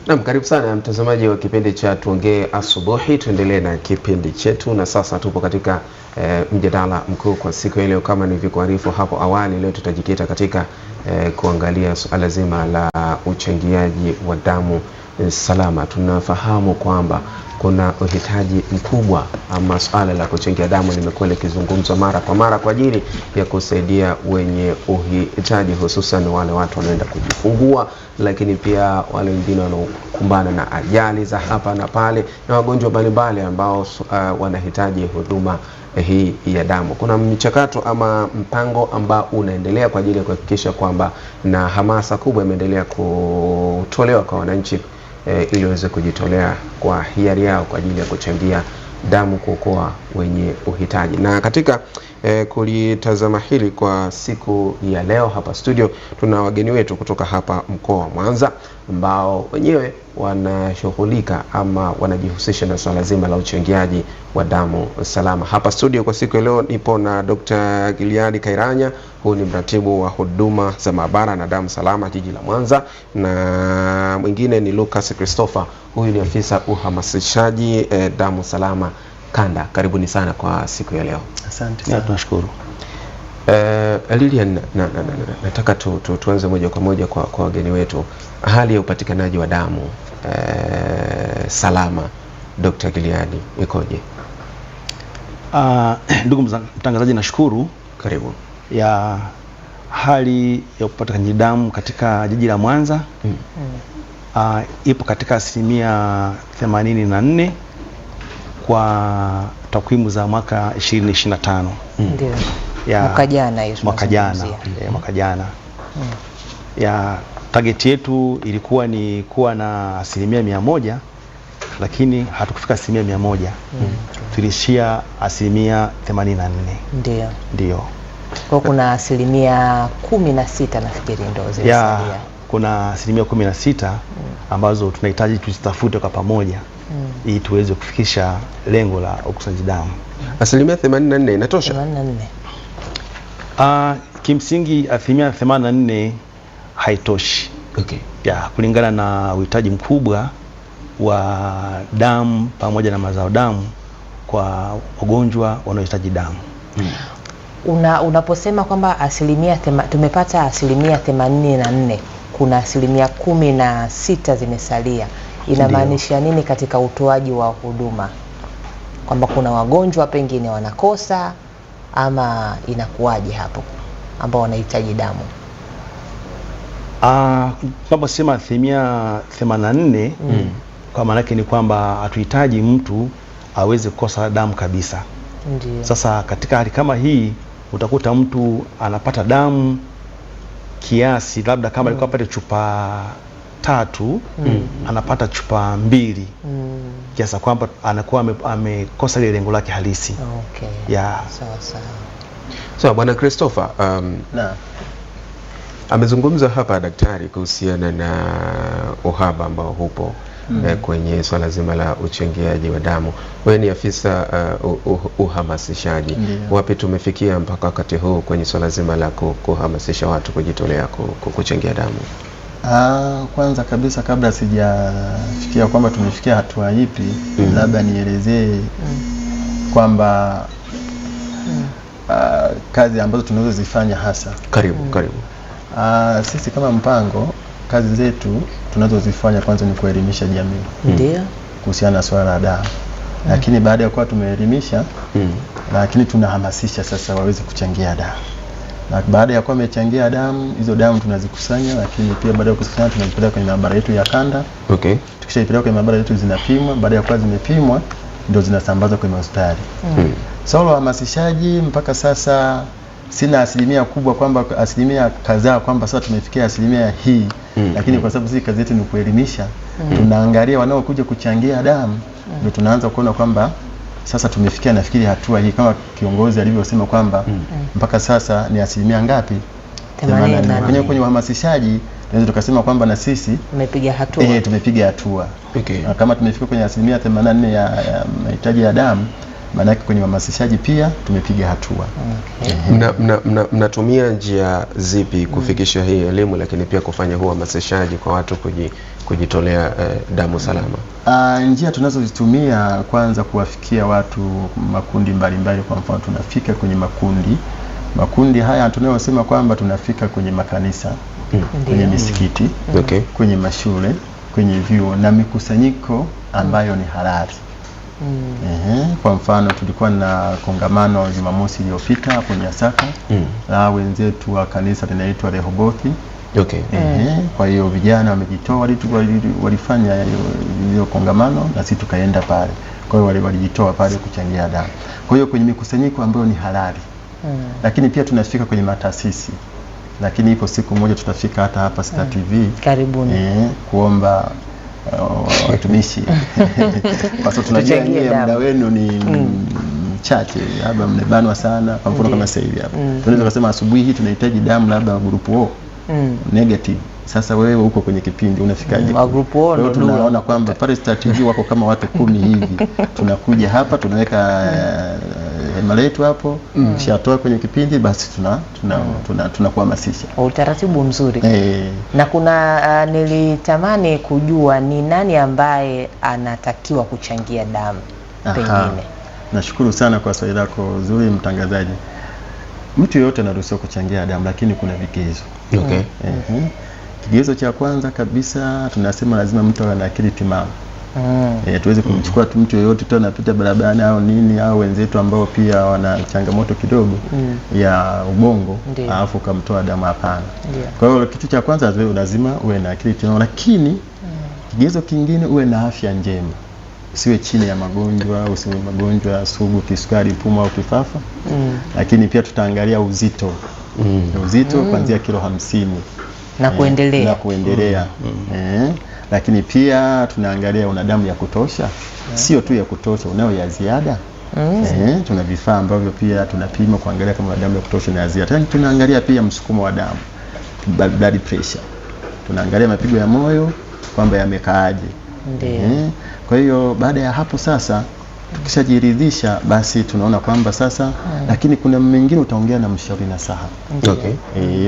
Naam, karibu sana mtazamaji wa kipindi cha Tuongee Asubuhi. Tuendelee na kipindi chetu na sasa tupo katika mjadala mkuu kwa siku ya leo. Kama nilivyokuarifu hapo awali, leo tutajikita katika kuangalia suala zima la uchangiaji wa damu salama. Tunafahamu kwamba kuna uhitaji mkubwa ama suala la kuchangia damu limekuwa likizungumzwa mara kwa mara kwa ajili ya kusaidia wenye uhitaji, hususan wale watu wanaenda kujifungua, lakini pia wale wengine wanaokumbana na ajali za hapa na pale na wagonjwa mbalimbali ambao wanahitaji huduma hii ya damu. Kuna mchakato ama mpango ambao unaendelea kwa ajili ya kuhakikisha kwamba na hamasa kubwa imeendelea kutolewa kwa wananchi ili waweze kujitolea kwa hiari yao kwa ajili ya kuchangia damu kuokoa wenye uhitaji. Na katika kulitazama hili kwa siku ya leo hapa studio tuna wageni wetu kutoka hapa mkoa wa Mwanza ambao wenyewe wanashughulika ama wanajihusisha na swala zima la uchangiaji wa damu salama. Hapa studio kwa siku ya leo nipo na Dr. Giliani Kairanya, huyu ni mratibu wa huduma za maabara na damu salama jiji la Mwanza, na mwingine ni Lucas Christopher, huyu ni afisa uhamasishaji damu salama kanda. Karibuni sana kwa siku ya leo. Asante sana. Tunashukuru. Lilian, nataka tuanze moja kwa moja kwa wageni wetu. Hali ya upatikanaji wa damu salama, Dr. Giliani, ikoje? Ndugu mtangazaji, nashukuru. Karibu. Ya hali ya upatikanaji damu katika jiji la Mwanza ipo katika 84% kwa takwimu za mwaka 2025. Ndio. Mwaka jana hiyo. Mwaka jana. Ya target yetu ilikuwa ni kuwa na 100%, lakini hatukufika 100%. Tulishia 84%. Ndio. Kwa kuna 16% nafikiri ndio zilisalia. Kuna 16% ambazo tunahitaji tuzitafute kwa pamoja ili tuweze kufikisha lengo la ukusanyaji damu. 84% inatosha? 84. Kimsingi 84% haitoshi. Okay. Kulingana na uhitaji mkubwa wa damu pamoja na mazao damu kwa wagonjwa wanaohitaji damu. Unaposema kwamba tumepata 84%, kuna 16% zimesalia, inamaanisha nini katika utoaji wa huduma? Kwamba kuna wagonjwa pengine wanakosa ama inakuwaje hapo ambao wanahitaji damu? Tunaposema 84%, kwa maana yake ni kwamba hatuhitaji mtu aweze kukosa damu kabisa. Ndiyo. Sasa katika hali kama hii utakuta mtu anapata damu kiasi, labda kama alikuwa apate chupa 3, anapata chupa 2. Kiasi kwamba anakuwa amekosa ile lengo lake halisi. Okay. Sawa. Bwana Christopher, amezungumza hapa daktari kuhusiana na uhaba ambao hupo kwenye swala zima la uchangiaji wa damu. Wewe ni afisa uhamasishaji. Wapi tumefikia mpaka wakati huu kwenye swala zima la kuhamasisha watu kujitolea kuchangia damu? Kwanza kabisa kabla sijafikia kwamba tumefikia hatua ipi, labda nielezee kwamba kazi ambazo tunazozifanya hasa. Karibu. Sisi kama mpango, kazi zetu tunazozifanya kwanza ni kuelimisha jamii. Ndio. Kuhusiana na swala la damu. Lakini baada ya kuwa tumeelimisha, lakini tunahamasisha sasa waweze kuchangia damu. Na baada ya kuwa wamechangia damu, hizo damu tunazikusanya, lakini pia baada ya kukusanya tunazipeleka kwenye maabara yetu ya kanda. Okay. Tukishaipeleka kwenye maabara yetu zinapimwa, baada ya kuwa zimepimwa ndio zinasambazwa kwenye hospitali. Swala la hamasishaji mpaka sasa sina asilimia kubwa kwamba asilimia kadhaa kwamba sasa tumefikia asilimia hii, lakini kwa sababu sisi kazi yetu ni kuelimisha, tunaangalia wanaokuja kuchangia damu, ndio tunaanza kuona kwamba sasa tumefikia nafikiri hatua hii kama kiongozi alivyosema kwamba mpaka sasa ni asilimia ngapi? 84. Kwenye uhamasishaji tunaweza tukasema kwamba na sisi tumepiga hatua. Tumepiga hatua. Okay. Na kama tumefika kwenye asilimia 84 ya mahitaji ya damu, maana yake kwenye uhamasishaji pia tumepiga hatua. Okay. Mnatumia njia zipi kufikisha hii elimu, lakini pia kufanya huo uhamasishaji kwa watu kujitolea damu salama? Njia tunazozitumia kwanza kuwafikia watu makundi mbalimbali. Kwa mfano tunafika kwenye makundi haya tunayosema kwamba tunafika kwenye makanisa, kwenye misikiti, kwenye mashule, kwenye vyuo na mikusanyiko ambayo ni halali. Kwa mfano tulikuwa na kongamano Jumamosi iliyopita hapo Nyasaka la wenzetu wa kanisa linaitwa Rehobothi. Kwa hiyo vijana wamejitoa, walifanya hiyo kongamano na sisi tukaenda pale. Kwa hiyo walijitoa pale kuchangia damu. Kwa hiyo kwenye mikusanyiko ambayo ni halali. Lakini pia tunafika kwenye mataasisi. Lakini ipo siku moja tutafika hata hapa Star TV. Karibuni. Kuomba watumishi. Kwa sababu tunajua muda wenu ni mchache, labda mmebanwa sana. Kwa mfano kama sasa hivi hapa. Tunaweza kusema asubuhi hii tunahitaji damu labda group O negative. Sasa wewe uko kwenye kipindi unafikaje? Group O ndio tunaona kwamba pale Star TV wako kama watu 10 hivi. Tunakuja hapa tunaweka hema letu hapo, shatoa kwenye kipindi basi tunakuhamasisha. Utaratibu mzuri. Na kuna nilitamani kujua ni nani ambaye anatakiwa kuchangia damu pengine. Nashukuru sana kwa swali lako zuri mtangazaji. Mtu yeyote anaruhusiwa kuchangia damu lakini kuna vigezo. Kigezo cha kwanza kabisa tunasema lazima mtu awe na akili timamu. Tuweze kumchukua mtu yeyote tu anapita barabarani au nini au wenzetu ambao pia wana changamoto kidogo ya ubongo alafu kumtoa damu, hapana. Kwa hiyo kitu cha kwanza lazima uwe na akili timamu, lakini kigezo kingine uwe na afya njema. Usiwe chini ya magonjwa, usiwe magonjwa sugu, kisukari, pumu au kifafa. Lakini pia tutaangalia uzito. Uzito kuanzia kilo 50 na kuendelea. Lakini pia tunaangalia una damu ya kutosha. Sio tu ya kutosha, unayo ya ziada. Tuna vifaa ambavyo pia tunapima kuangalia kama una damu ya kutosha na ya ziada. Tunaangalia pia msukumo wa damu, blood pressure. Tunaangalia mapigo ya moyo kwamba yamekaaje. Kwa hiyo baada ya hapo sasa tukishajiridhisha basi tunaona kwamba sasa lakini kuna mengine utaongea na mshauri nasaha.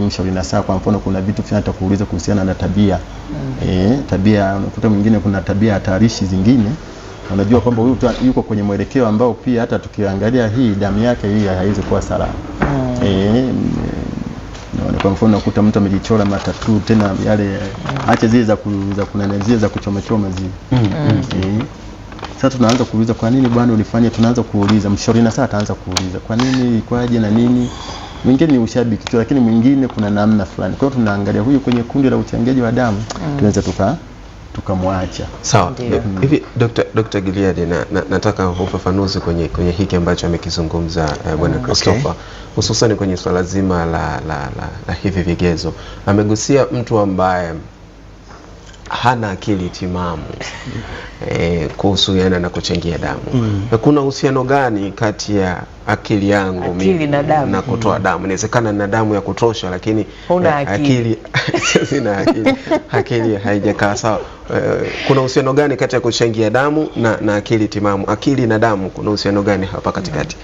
Mshauri nasaha kwa mfano kuna vitu fulani atakuuliza kuhusiana na tabia. Tabia unakuta mwingine kuna tabia hatarishi zingine. Unajua kwamba huyu yuko kwenye mwelekeo ambao pia hata tukiangalia hii damu yake hii haiwezi kuwa salama. Kwa mfano unakuta mtu amejichora matatu tena yale acha zile za kunanezia za kuchoma zile. Sasa tunaanza kuuliza kwa nini bwana ulifanya, tunaanza kuuliza mshauri na sasa ataanza kuuliza kwa nini ikwaje na nini. Mwingine ni ushabiki tu lakini mwingine kuna namna fulani. Kwa hiyo tunaangalia huyu kwenye kundi la uchangiaji wa damu tunaweza tukamwacha. Sawa. Hivi Dr. Gilead nataka ufafanuzi kwenye hiki ambacho amekizungumza bwana Christopher, hususan kwenye swala zima la hivi vigezo. Amegusia mtu ambaye hana akili timamu kuhusiana na kuchangia damu. Kuna uhusiano gani kati ya akili yangu mimi na kutoa damu? Inawezekana na damu ya kutosha lakini akili sina akili haijakaa sawa. Kuna uhusiano gani kati ya kuchangia damu na akili timamu? Akili na damu kuna uhusiano gani hapa katikati?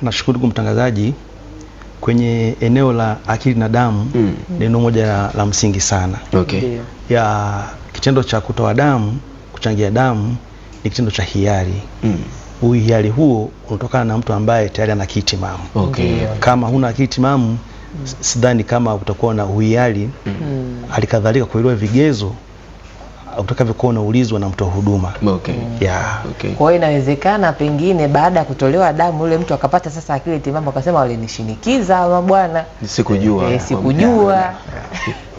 Nashukuru kwa mtangazaji. Kwenye eneo la akili na damu ni neno moja la msingi sana. Ya kitendo cha kutoa damu, kuchangia damu ni kitendo cha hiari. Hiari huo unatokana na mtu ambaye tayari ana akili timamu. Kama huna akili timamu sidhani kama utakuwa na hiari. Alikadhalika kuelewa vigezo utakavyokuwa unaulizwa na mtoa huduma. Kwa hiyo inawezekana pengine baada ya kutolewa damu yule mtu akapata sasa akili timamu akasema walinishinikiza ama bwana sikujua.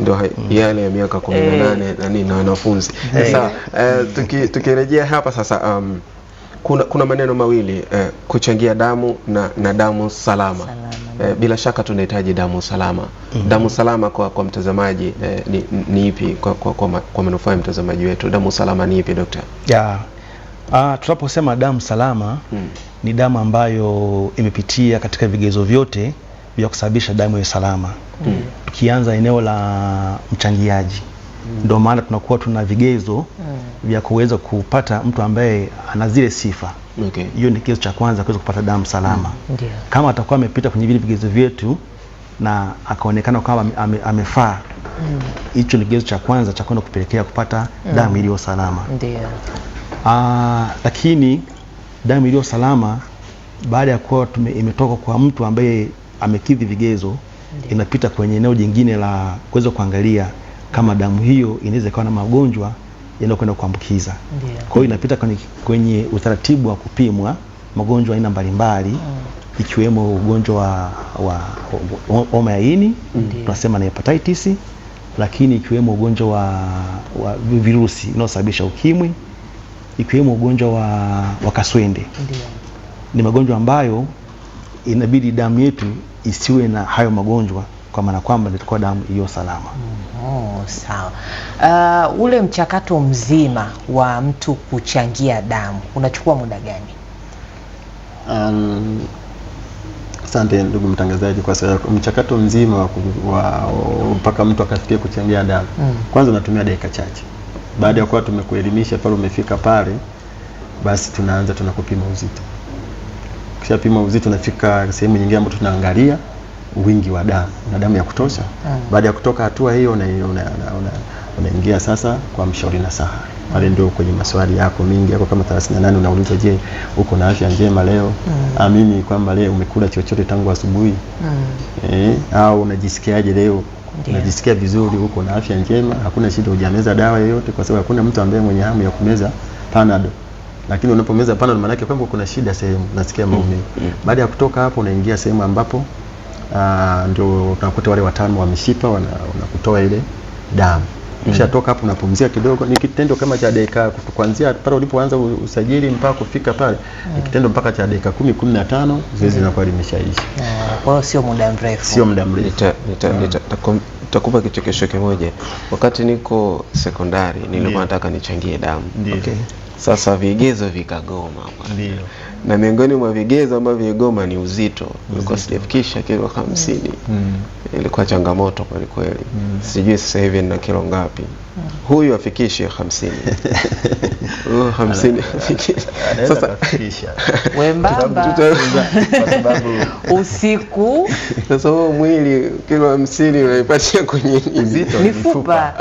Ndio yale ya miaka 18 na nini na wanafunzi. Sasa tukirejea hapa sasa kuna maneno mawili kuchangia damu na damu salama. Bila shaka tunahitaji damu salama. Damu salama kwa mtazamaji ni ipi kwa manufaa ya mtazamaji wetu? Damu salama ni ipi Daktari? Tunaposema damu salama ni damu ambayo imepitia katika vigezo vyote vya kusababisha damu ya salama. Tukianza eneo la mchangiaji ndio maana tunakuwa tuna vigezo vya kuweza kupata mtu ambaye ana zile sifa. Hiyo ni kigezo cha kwanza kuweza kupata damu salama. Kama atakuwa amepita kwenye vile vigezo vyetu na akaonekana kama amefaa hicho ni kigezo cha kwanza cha kwenda kupelekea kupata damu iliyo salama. Ndio. Lakini damu iliyo salama baada ya kuwa imetoka kwa mtu ambaye amekidhi vigezo, inapita kwenye eneo jingine la kuweza kuangalia kama damu hiyo inaweza kuwa na magonjwa yanayokwenda kuambukiza. Kwa hiyo inapita kwenye utaratibu wa kupimwa magonjwa aina mbalimbali, ikiwemo ugonjwa wa homa ya ini, tunasema na hepatitis, lakini ikiwemo ugonjwa wa virusi unaosababisha ukimwi, ikiwemo ugonjwa wa kaswende. Ni magonjwa ambayo inabidi damu yetu isiwe na hayo magonjwa, kwa maana kwamba itakuwa damu iliyo salama. Sawa. Ule mchakato mzima wa mtu kuchangia damu unachukua muda gani? Asante ndugu mtangazaji, kwa sababu mchakato mzima mpaka mtu akafikia kuchangia damu, kwanza unatumia dakika chache. Baada ya kuwa tumekuelimisha pale umefika pale, basi tunakupima uzito. Kisha pima uzito, unafika sehemu nyingine ambapo tunaangalia wingi wa damu na damu ya kutosha. Baada ya kutoka hatua hiyo unaingia sasa kwa mshauri nasaha. Pale ndio kwenye maswali yako mingi yako kama 38 unauliza, je, uko na afya njema leo? Amini kwamba leo umekula chochote tangu asubuhi? Au unajisikiaje leo? Unajisikia vizuri, uko na afya njema, hakuna shida, hujameza dawa yoyote? Kwa sababu hakuna mtu ambaye mwenye hamu ya kumeza Panadol. Lakini unapomeza Panadol maana yake kwamba kuna shida sehemu, unasikia maumivu. Baada ya kutoka hapo unaingia sehemu ambapo ndio unakuta wale wataalamu wa mishipa wanakutoa ile damu. Ukishatoka hapo unapumzia kidogo. Ni kitendo kama cha dakika, kuanzia pale ulipoanza usajili mpaka kufika pale, ni kitendo mpaka cha dakika 10-15 zoezi linakuwa limeshaisha. Kwa hiyo sio muda mrefu. Sio muda mrefu. Nitakupa kichekesho kimoja. Wakati niko sekondari nilikuwa nataka nichangie damu. Sasa vigezo vikagoma. Na miongoni mwa vigezo ambavyo vigoma ni uzito. Nilikuwa sijafikisha kilo 50. Ilikuwa changamoto kweli kweli. Sijui sasa hivi nina kilo ngapi. Huyu afikishe 50. 50 afikisha. Sasa wembamba kwa sababu usiku. Sasa huo mwili kilo 50 unaipatia kwenye uzito, mifupa.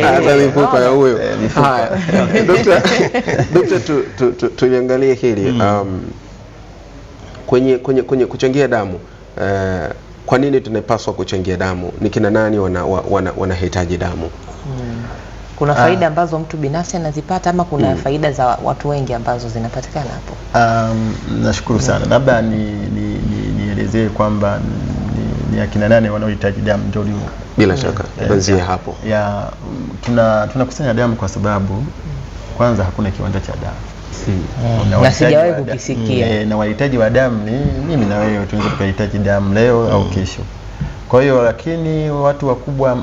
Hata mifupa ya huyo. Haya. Dokta, tuliangalie hili. Kwenye kuchangia damu, kwa nini tunapaswa kuchangia damu? Ni kina nani wanahitaji damu? Kuna faida ambazo mtu binafsi anazipata ama kuna faida za watu wengi ambazo zinapatikana hapo? Nashukuru sana. Labda nielezee kwamba ni akina nani wanaohitaji damu ndio. Bila shaka tuanzie hapo. Tunakusanya damu kwa sababu kwanza hakuna kiwanda cha damu. Na sijawahi kukisikia. Na wahitaji wa damu ni mimi na wewe, tunaweza tukahitaji damu leo au kesho. Kwa hiyo lakini watu wakubwa,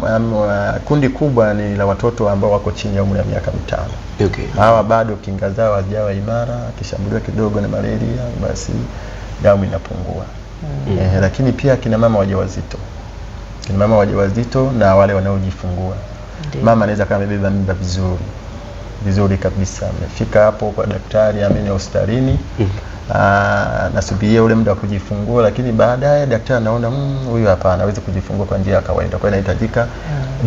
kundi kubwa ni la watoto ambao wako chini ya umri wa miaka 5. Hawa bado kinga zao hazijawa imara, akishambuliwa kidogo na malaria basi damu inapungua. Lakini pia kina mama wajawazito na wale wanaojifungua. Mama anaweza kama amebeba mimba vizuri kabisa, amefika hapo kwa daktari, ameni hospitalini, nasubiria ule muda wa kujifungua, lakini baadaye daktari anaona huyu hapana, hawezi kujifungua kwa njia ya kawaida, kwa inahitajika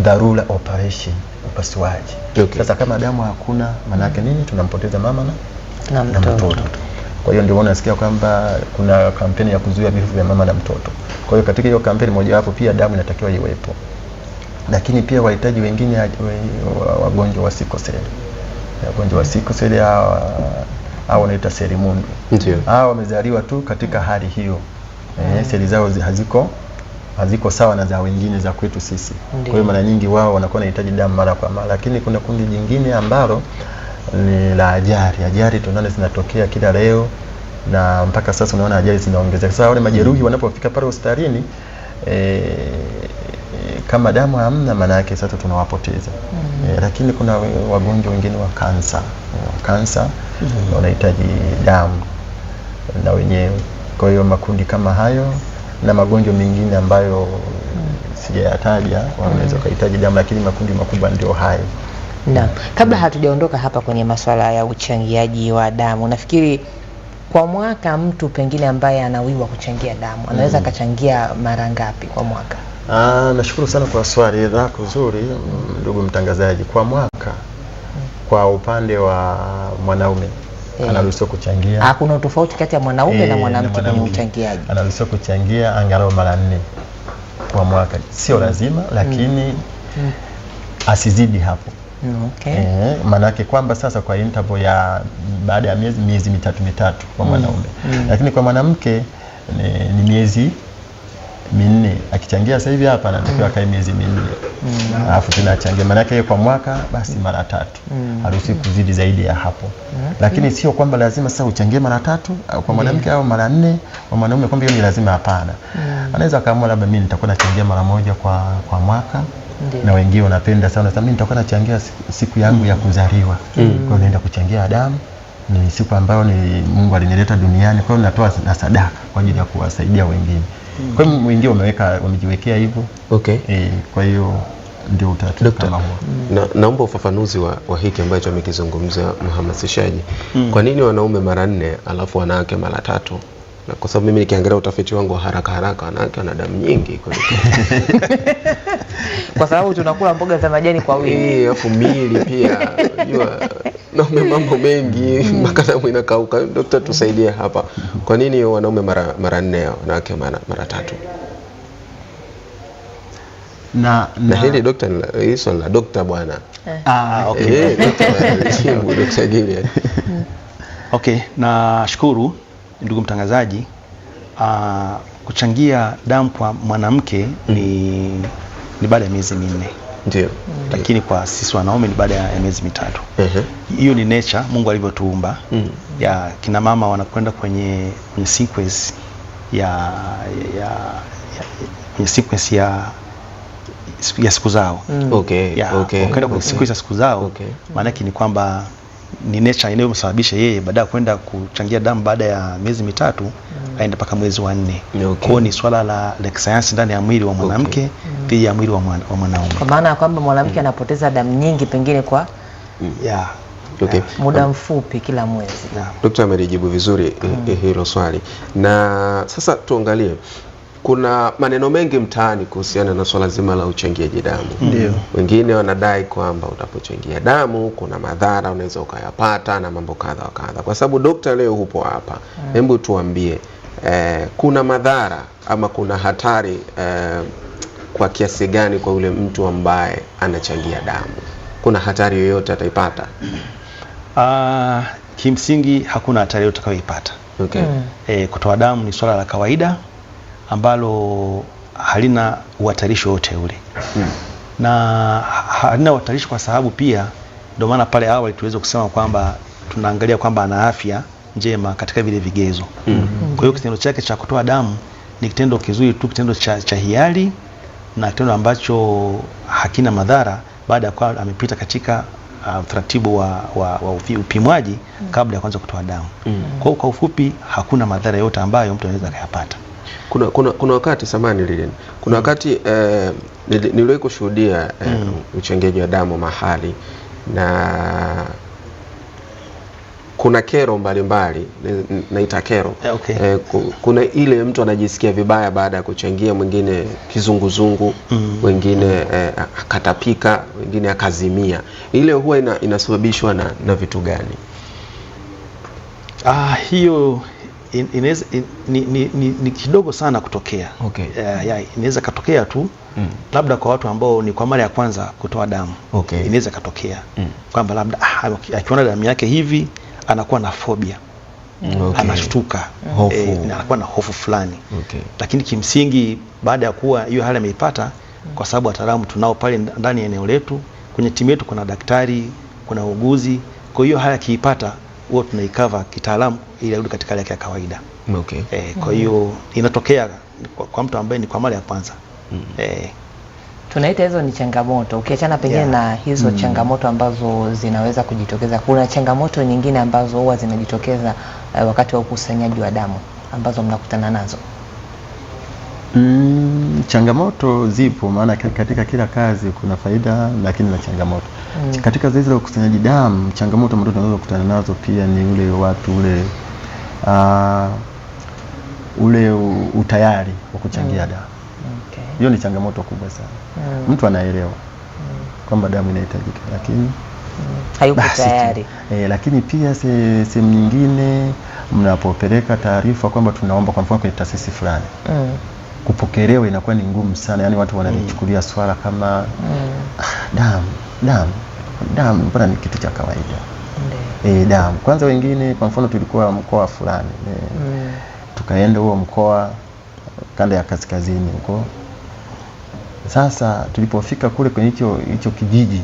dharura operation, upasuaji. Sasa kama damu hakuna, maana yake nini? Tunampoteza mama na mtoto. Kwa hiyo ndio unasikia kwamba kuna kampeni ya kuzuia vifo vya mama na mtoto. Kwa hiyo katika hiyo kampeni moja wapo pia damu inatakiwa iwepo. Lakini pia wahitaji wengine wagonjwa wa sikoseli. Wagonjwa wa sikoseli hao wanaita selimundu. Hao wamezaliwa tu katika hali hiyo. Seli zao haziko sawa na za wengine za kwetu sisi. Kwa hiyo mara nyingi wao wanakuwa wanahitaji damu mara kwa mara. Lakini kuna kundi jingine ambalo ni la ajali tunaona zinatokea kila leo, na mpaka sasa unaona ajali zinaongezeka. Sasa wale majeruhi wanapofika pale hospitalini, kama damu hamna, maana yake sasa tunawapoteza. Lakini kuna wagonjwa wengine wa kansa wanahitaji damu na wenyewe. Kwa hiyo makundi kama hayo na magonjwa mengine ambayo sijayataja wanaweza kuhitaji damu, lakini makundi makubwa ndio hayo. Na kabla hatujaondoka hapa kwenye masuala ya uchangiaji wa damu, nafikiri kwa mwaka mtu pengine ambaye anawiwa kuchangia damu anaweza akachangia mara ngapi kwa mwaka? Nashukuru sana kwa swali lako zuri ndugu mtangazaji. Kwa mwaka kwa upande wa mwanaume anaruhusiwa kuchangia. Hakuna tofauti kati ya mwanaume na mwanamke kwenye uchangiaji. Anaruhusiwa kuchangia angalau mara 4 kwa mwaka. Sio lazima lakini asizidi hapo. Okay. Manake kwamba sasa kwa interval ya baada ya miezi mitatu kwa mwanaume. Lakini kwa mwanamke ni miezi 4. Akichangia sasa hivi hapa anatakiwa kae miezi 4. Alafu tena achangie manake kwa mwaka basi mara 3. Haruhusi kuzidi zaidi ya hapo. Lakini sio kwamba lazima sasa uchangie mara 3 kwa mwanamke au mara 4 kwa mwanaume, kwamba hiyo ni lazima, hapana. Anaweza kaamua labda mimi nitakuwa nachangia mara 1 kwa mwaka. Na wengine wanapenda sana mimi nitakuwa nachangia siku yangu ya kuzaliwa. Kwa hiyo naenda kuchangia damu, ni siku ambayo ni Mungu alinileta duniani, kwa hiyo natoa na sadaka kwa ajili ya kuwasaidia wengine. Kwa hiyo wengine wamejiwekea hivyo. Okay. Kwa hiyo ndio utaratibu kama huo. Naomba ufafanuzi wa hiki ambacho amekizungumza mhamasishaji. Kwa nini wanaume mara 4 alafu wanawake mara 3? Na kwa sababu mimi nikiangalia utafiti wangu wa haraka wanawake wana damu nyingi kwa sababu tunakula mboga za majani kwa wingi. Alafu mili pia unajua naume mambo mengi mpaka damu inakauka. Daktari tusaidie hapa. Kwa nini wanaume mara 4 wanawake mara 3? Na hili daktari hizo la daktari bwana. Okay. Daktari Gili. Okay, nashukuru ndugu mtangazaji. Kuchangia damu kwa mwanamke ni baada ya miezi 4. Ndio. Lakini kwa sisi wanaume ni baada ya miezi 3. Hiyo ni nature Mungu alivyotuumba. Ya kina mama wanakwenda kwenye sequence ya sequence ya siku zao. Okay. Wakaenda kwenye sequence ya siku zao. Maana yake ni kwamba ni nature inayomsababisha yeye baada ya kwenda kuchangia damu baada ya miezi 3 aende mpaka mwezi wa 4. Kwa hiyo ni swala la kisayansi ndani ya mwili wa mwanamke dhidi ya mwili wa mwanaume. Kwa maana kwamba mwanamke anapoteza damu nyingi pengine kwa muda mfupi kila mwezi. Daktari amelijibu vizuri hilo swali. Na sasa tuangalie, kuna maneno mengi mtaani kuhusiana na swala zima la uchangiaji damu. Ndio. Wengine wanadai kwamba utapochangia damu kuna madhara unaweza ukayapata na mambo kadha wa kadha. Kwa sababu daktari leo hupo hapa, hebu tuambie kuna madhara ama kuna hatari kwa kiasi gani kwa yule mtu ambaye anachangia damu? Kuna hatari yoyote ataipata? Kimsingi hakuna hatari yoyote atakayoipata. Okay. Kutoa damu ni swala la kawaida ambalo halina uhatarishi wote ule. Na halina uhatarishi kwa sababu pia ndio maana pale awali tuweze kusema kwamba tunaangalia kwamba ana afya njema katika vile vigezo. Kwa hiyo kitendo chake cha kutoa damu ni kitendo kizuri tu, kitendo cha hiari na kitendo ambacho hakina madhara baada ya kuwa amepita katika utaratibu wa upimwaji kabla ya kuanza kutoa damu. Kwa ufupi hakuna madhara yote ambayo mtu anaweza kuyapata. Kuna wakati samani lile. Kuna wakati niliwahi kushuhudia uchangiaji wa damu mahali, na kuna kero mbalimbali, naita kero. Kuna ile mtu anajisikia vibaya baada ya kuchangia, mwingine kizunguzungu, wengine akatapika, wengine akazimia. Ile huwa inasababishwa na vitu gani? Hiyo inaweza ni kidogo sana kutokea. Inaweza katokea tu labda kwa watu ambao ni kwa mara ya kwanza kutoa damu. Inaweza katokea kwamba labda akiona damu yake hivi anakuwa na phobia. Anashtuka, anakuwa na hofu fulani. Lakini kimsingi baada ya kuwa hiyo hali ameipata, kwa sababu wataalamu tunao pale ndani ya eneo letu, kwenye timu yetu kuna daktari, kuna uuguzi, kwa hiyo hali akiipata huwa tunaikava kitaalamu ili arudi katika hali yake ya kawaida. Kwa hiyo inatokea kwa mtu ambaye ni kwa mara ya kwanza. Tunaita hizo ni changamoto. Ukiachana pengine na hizo changamoto ambazo zinaweza kujitokeza, kuna changamoto nyingine ambazo huwa zinajitokeza wakati wa ukusanyaji wa damu ambazo mnakutana nazo? Changamoto zipo, maana katika kila kazi kuna faida lakini na changamoto. Katika zoezi la ukusanyaji damu, changamoto ambazo tunaweza kukutana nazo pia ni ule watu ule utayari wa kuchangia damu. Okay. Hiyo ni changamoto kubwa sana. Mtu anaelewa kwamba damu inahitajika, lakini hayupo tayari. Lakini pia sehemu nyingine mnapopeleka taarifa kwamba tunaomba kwa mfano kwenye taasisi fulani, kupokelewa inakuwa ni ngumu sana. Yani watu wanalichukulia swala kama damu mbona ni kitu cha kawaida. Damu kwanza, wengine kwa mfano tulikuwa mkoa fulani tukaenda huo mkoa kanda ya kaskazini huko. Sasa tulipofika kule kwenye hicho kijiji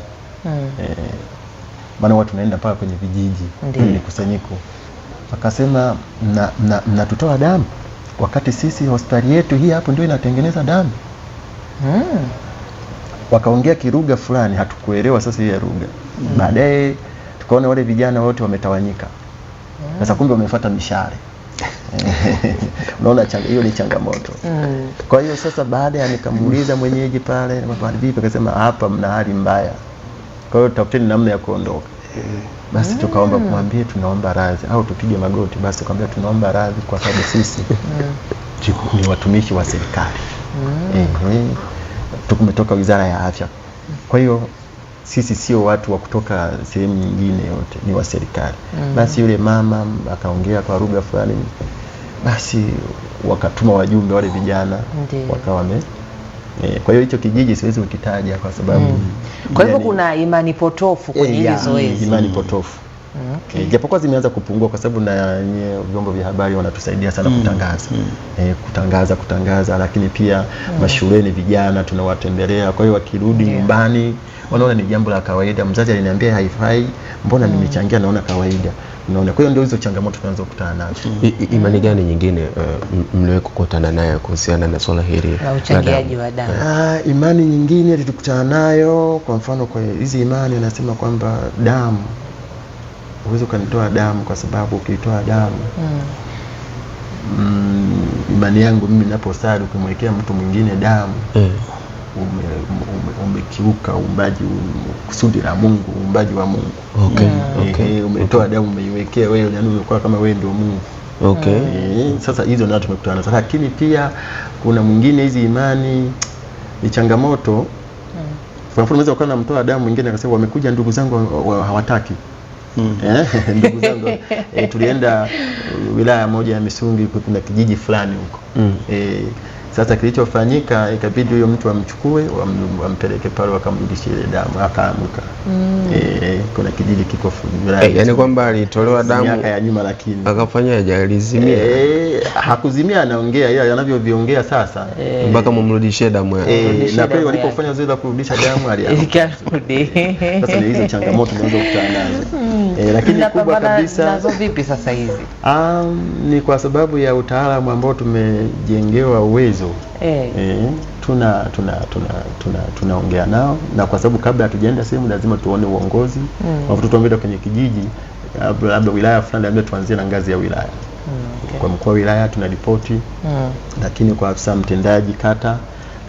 maana watu tunaenda mpaka kwenye vijiji kwenye kusanyiko, wakasema mnatutoa damu wakati sisi hospitali yetu hii hapo ndio inatengeneza damu. Wakaongea kilugha fulani hatukuelewa sasa ile lugha. Baadaye tukaona wale vijana wote wametawanyika. Sasa kumbe wamefuata mishale. Unaona, hiyo ni changamoto. Kwa hiyo sasa baada ya nikamuuliza mwenyeji pale na mambo vipi, akasema hapa mna hali mbaya, kwa hiyo tafuteni namna ya kuondoka. Basi tukaomba kumwambia tunaomba radhi au tupige magoti. Basi tukamwambia tunaomba radhi kwa sababu sisi ni watumishi wa serikali. Tumetoka Wizara ya Afya. Kwa hiyo sisi sio watu wa kutoka sehemu nyingine, yote ni wa serikali. Basi yule mama akaongea kwa lugha fulani, basi wakatuma wajumbe wale vijana wakawa kwa hiyo hicho kijiji siwezi kukitaja kwa sababu kwa hivyo kuna imani potofu kwenye hili zoezi. Imani potofu. Japokuwa zimeanza kupungua kwa sababu na vyombo vya habari wanatusaidia sana kutangaza, lakini pia mashuleni vijana tunawatembelea. Kwa hiyo wakirudi nyumbani wanaona ni jambo la kawaida. Mzazi aliniambia haifai, mbona nimechangia naona kawaida. Unaona, kwa hiyo ndio hizo changamoto tunazokutana nazo. Imani gani nyingine mliwe kukutana nayo kuhusiana na swala hili la uchangiaji wa damu? Imani nyingine tulikutana nayo, kwa mfano kwa hizi imani nasema kwamba damu uwezo kanitoa damu kwa sababu ukitoa damu imani yangu mimi ninaposali ukimwekea mtu mwingine damu umekiuka uumbaji, kusudi la Mungu, uumbaji wa Mungu. Umetoa damu umeiwekea wewe, yani umekuwa kama wewe ndio Mungu. Sasa hizo ndio tumekutana nazo. Lakini pia kuna mwingine hizi imani ni changamoto. Kwa mfano unaweza kuwa mtoa damu mwingine akasema wamekuja ndugu zangu hawataki. Ndugu zangu tulienda wilaya moja ya Misungi, kuna kijiji fulani huko. Sasa kilichofanyika ikabidi huyo mtu amchukue wampeleke pale wakamrudishie ile damu, akaamka. Kuna kijiji kiko wilaya. Yani kwamba alitolewa damu miaka ya nyuma, lakini akafanyaje? Alizimia? Hakuzimia, anaongea ila anavyoviongea sasa mpaka mumrudishie damu yake. Na pale walipofanya zoezi la kurudisha damu aliamka. Sasa ni hizo changamoto tunazokutana nazo. Lakini kubwa kabisa nazo vipi sasa hizi? Ni kwa sababu ya utaalamu ambao tumejengewa uwezo. Tunaongea nao, na kwa sababu kabla hatujaenda sehemu lazima tuone uongozi. Watu tuambie kwenye kijiji labda wilaya fulani, labda tuanzie na ngazi ya wilaya. Kwa mkuu wa wilaya tunaripoti, lakini kwa afisa mtendaji kata,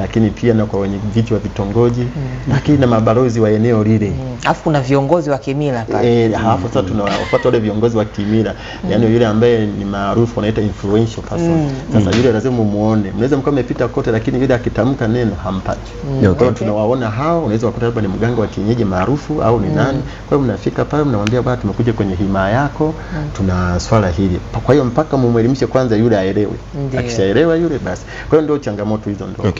lakini pia na kwa wenye viti wa vitongoji, lakini na mabalozi wa eneo lile. Alafu kuna viongozi wa kimila pale. Hapo sasa tunawafuata wale viongozi wa kimila, yani yule ambaye ni maarufu wanaita influential person. Sasa yule lazima muone. Mnaweza mkao mmepita kote, lakini yule akitamka neno hampati. Kwa hiyo tunawaona hao, unaweza kukuta labda ni mganga wa kienyeji maarufu au ni nani. Kwa hiyo mnafika pale mnamwambia bwana, tumekuja kwenye himaya yako, tuna swala hili. Kwa hiyo mpaka mumwelimishe kwanza yule aelewe. Akishaelewa yule basi. Kwa hiyo ndio changamoto hizo ndio.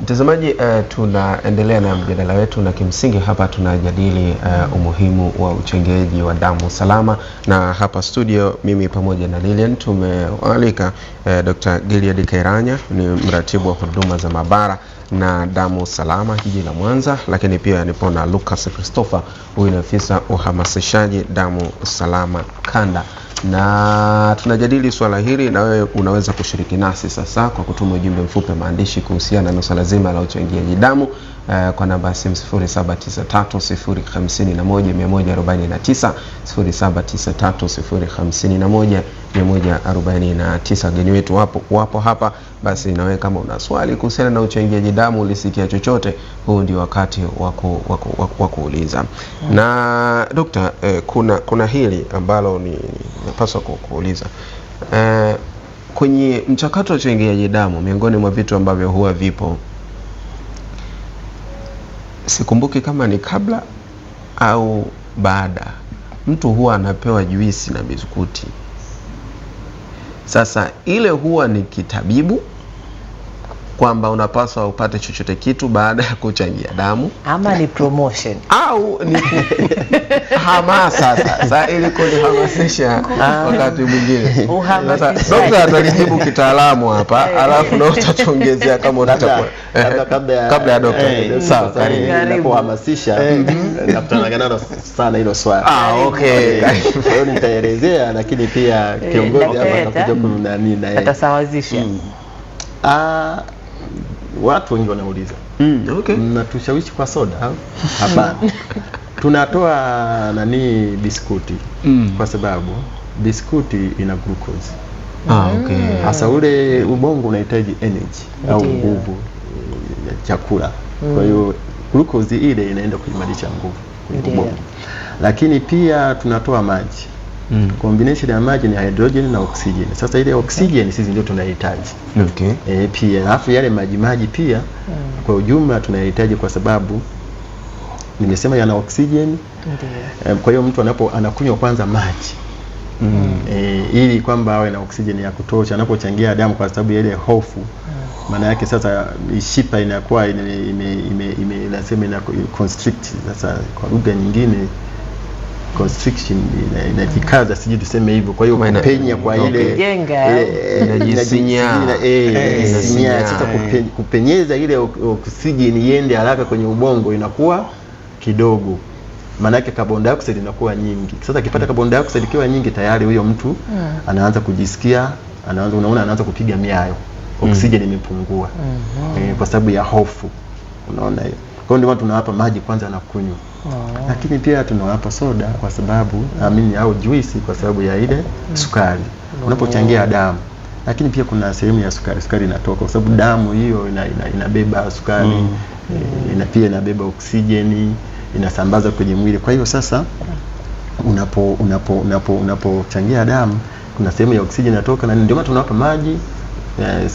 Mtazamaji, tunaendelea na mjadala wetu, na kimsingi hapa tunajadili umuhimu wa uchangiaji wa damu salama, na hapa studio mimi pamoja na Lilian tumewalika Dr. Gilead Kairanya, ni mratibu wa huduma za maabara na damu salama jiji la Mwanza, lakini pia nipo na Lucas Christopher, huyu ni afisa uhamasishaji damu salama kanda, na tunajadili swala hili, na wewe unaweza kushiriki nasi sasa kwa kutuma ujumbe mfupi maandishi kuhusiana na swala zima la uchangiaji damu kwa namba ya simu 0793051149 0793051149. Wageni wetu wapo hapa, basi na wewe kama una swali kuhusiana na uchangiaji damu, ulisikia chochote, huu ndio wakati wa kuuliza. Na Dokta, kuna hili ambalo ni napaswa kuuliza. kwenye mchakato wa uchangiaji damu, miongoni mwa vitu ambavyo huwa vipo, sikumbuki kama ni kabla au baada, mtu huwa anapewa juisi na biskuti. Sasa ile huwa ni kitabibu kwamba unapaswa upate chochote kitu baada ya kuchangia damu, ama ni promotion au ni hamasa? Sasa ili kuhamasisha wakati mwingine. Sasa daktari atalijibu kitaalamu hapa, alafu na utatuongezea kama unataka kabla ya daktari. Sawa, karibu. Kuhamasisha nakutana sana hilo swali. Okay. Kwa hiyo nitaelezea, lakini pia kiongozi hapa atakuja kunani na yeye atasawazisha. Watu wengi wanauliza, okay, mnatushawishi kwa soda? Hapana. Tunatoa biskuti kwa sababu biskuti ina glucose. Okay. Hasa ule ubongo unahitaji energy au nguvu ya chakula. Kwa hiyo glucose ile inaenda kuimarisha nguvu kwenye ubongo. Lakini pia tunatoa maji. Combination ya maji ni hydrogen na oxygen. Sasa ile oxygen sisi ndio tunahitaji. Okay. Pia alafu yale maji pia kwa ujumla tunahitaji, kwa sababu nimesema yana oxygen. Kwa hiyo mtu anakunywa kwanza maji ili kwamba awe na oxygen ya kutosha anapochangia damu, kwa sababu ile hofu maana yake sasa mishipa inakuwa inasema ina constrict. Sasa kwa lugha nyingine constriction inajikaza, sije tuseme hivyo. Kwa hiyo kupenya kwa ile inajisinya. Sasa kupenyeza ile oksijeni iende haraka kwenye ubongo inakuwa kidogo, maana yake carbon dioxide inakuwa nyingi. Sasa akipata carbon dioxide ikiwa nyingi, tayari huyo mtu anaanza kujisikia, anaanza kupiga miayo, oksijeni imepungua kwa sababu ya hofu, unaona hiyo. Kwa hiyo ndio tunawapa maji kwanza na kunywa. Lakini pia tunawapa soda kwa sababu au juisi kwa sababu ya ile sukari unapochangia damu. Lakini pia kuna sehemu ya sukari inatoka, kwa sababu damu hiyo inabeba sukari, pia inabeba oksijeni, inasambaza kwenye mwili. Kwa hiyo sasa unapochangia damu kuna sehemu ya oksijeni inatoka, na ndio maana tunawapa maji,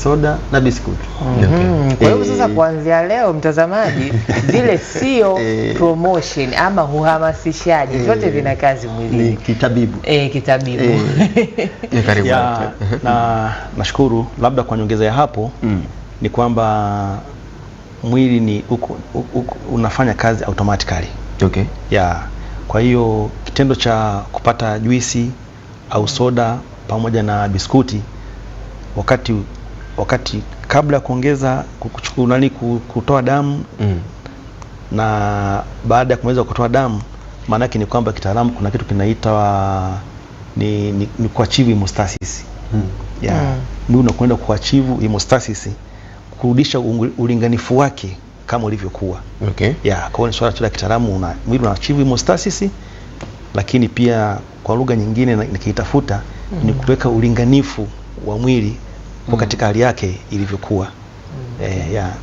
soda na biskuti. Kwa hiyo sasa kuanzia leo, mtazamaji, vile sio promotion ama uhamasishaji, vyote vina kazi mwilini. Ni kitabibu. Kitabibu. Karibu. Na nashukuru, labda kwa nyongeza ya hapo ni kwamba mwili ni unafanya kazi automatically. Okay. Kwa hiyo kitendo cha kupata juisi au soda pamoja na biskuti wakati kabla ya kuongeza kutoa damu na baada ya kumaliza kutoa damu, maana yake ni kwamba kitaalamu kuna kitu kinaitwa ni kuachieve hemostasis. Mwili unakwenda kuachieve hemostasis, kurudisha ulinganifu wake kama ulivyokuwa. Okay. Kwa hiyo ni swala la kitaalamu, mwili unaachieve hemostasis, lakini pia kwa lugha nyingine nikiitafuta ni kuweka ulinganifu wa mwili kwa katika hali yake ilivyokuwa.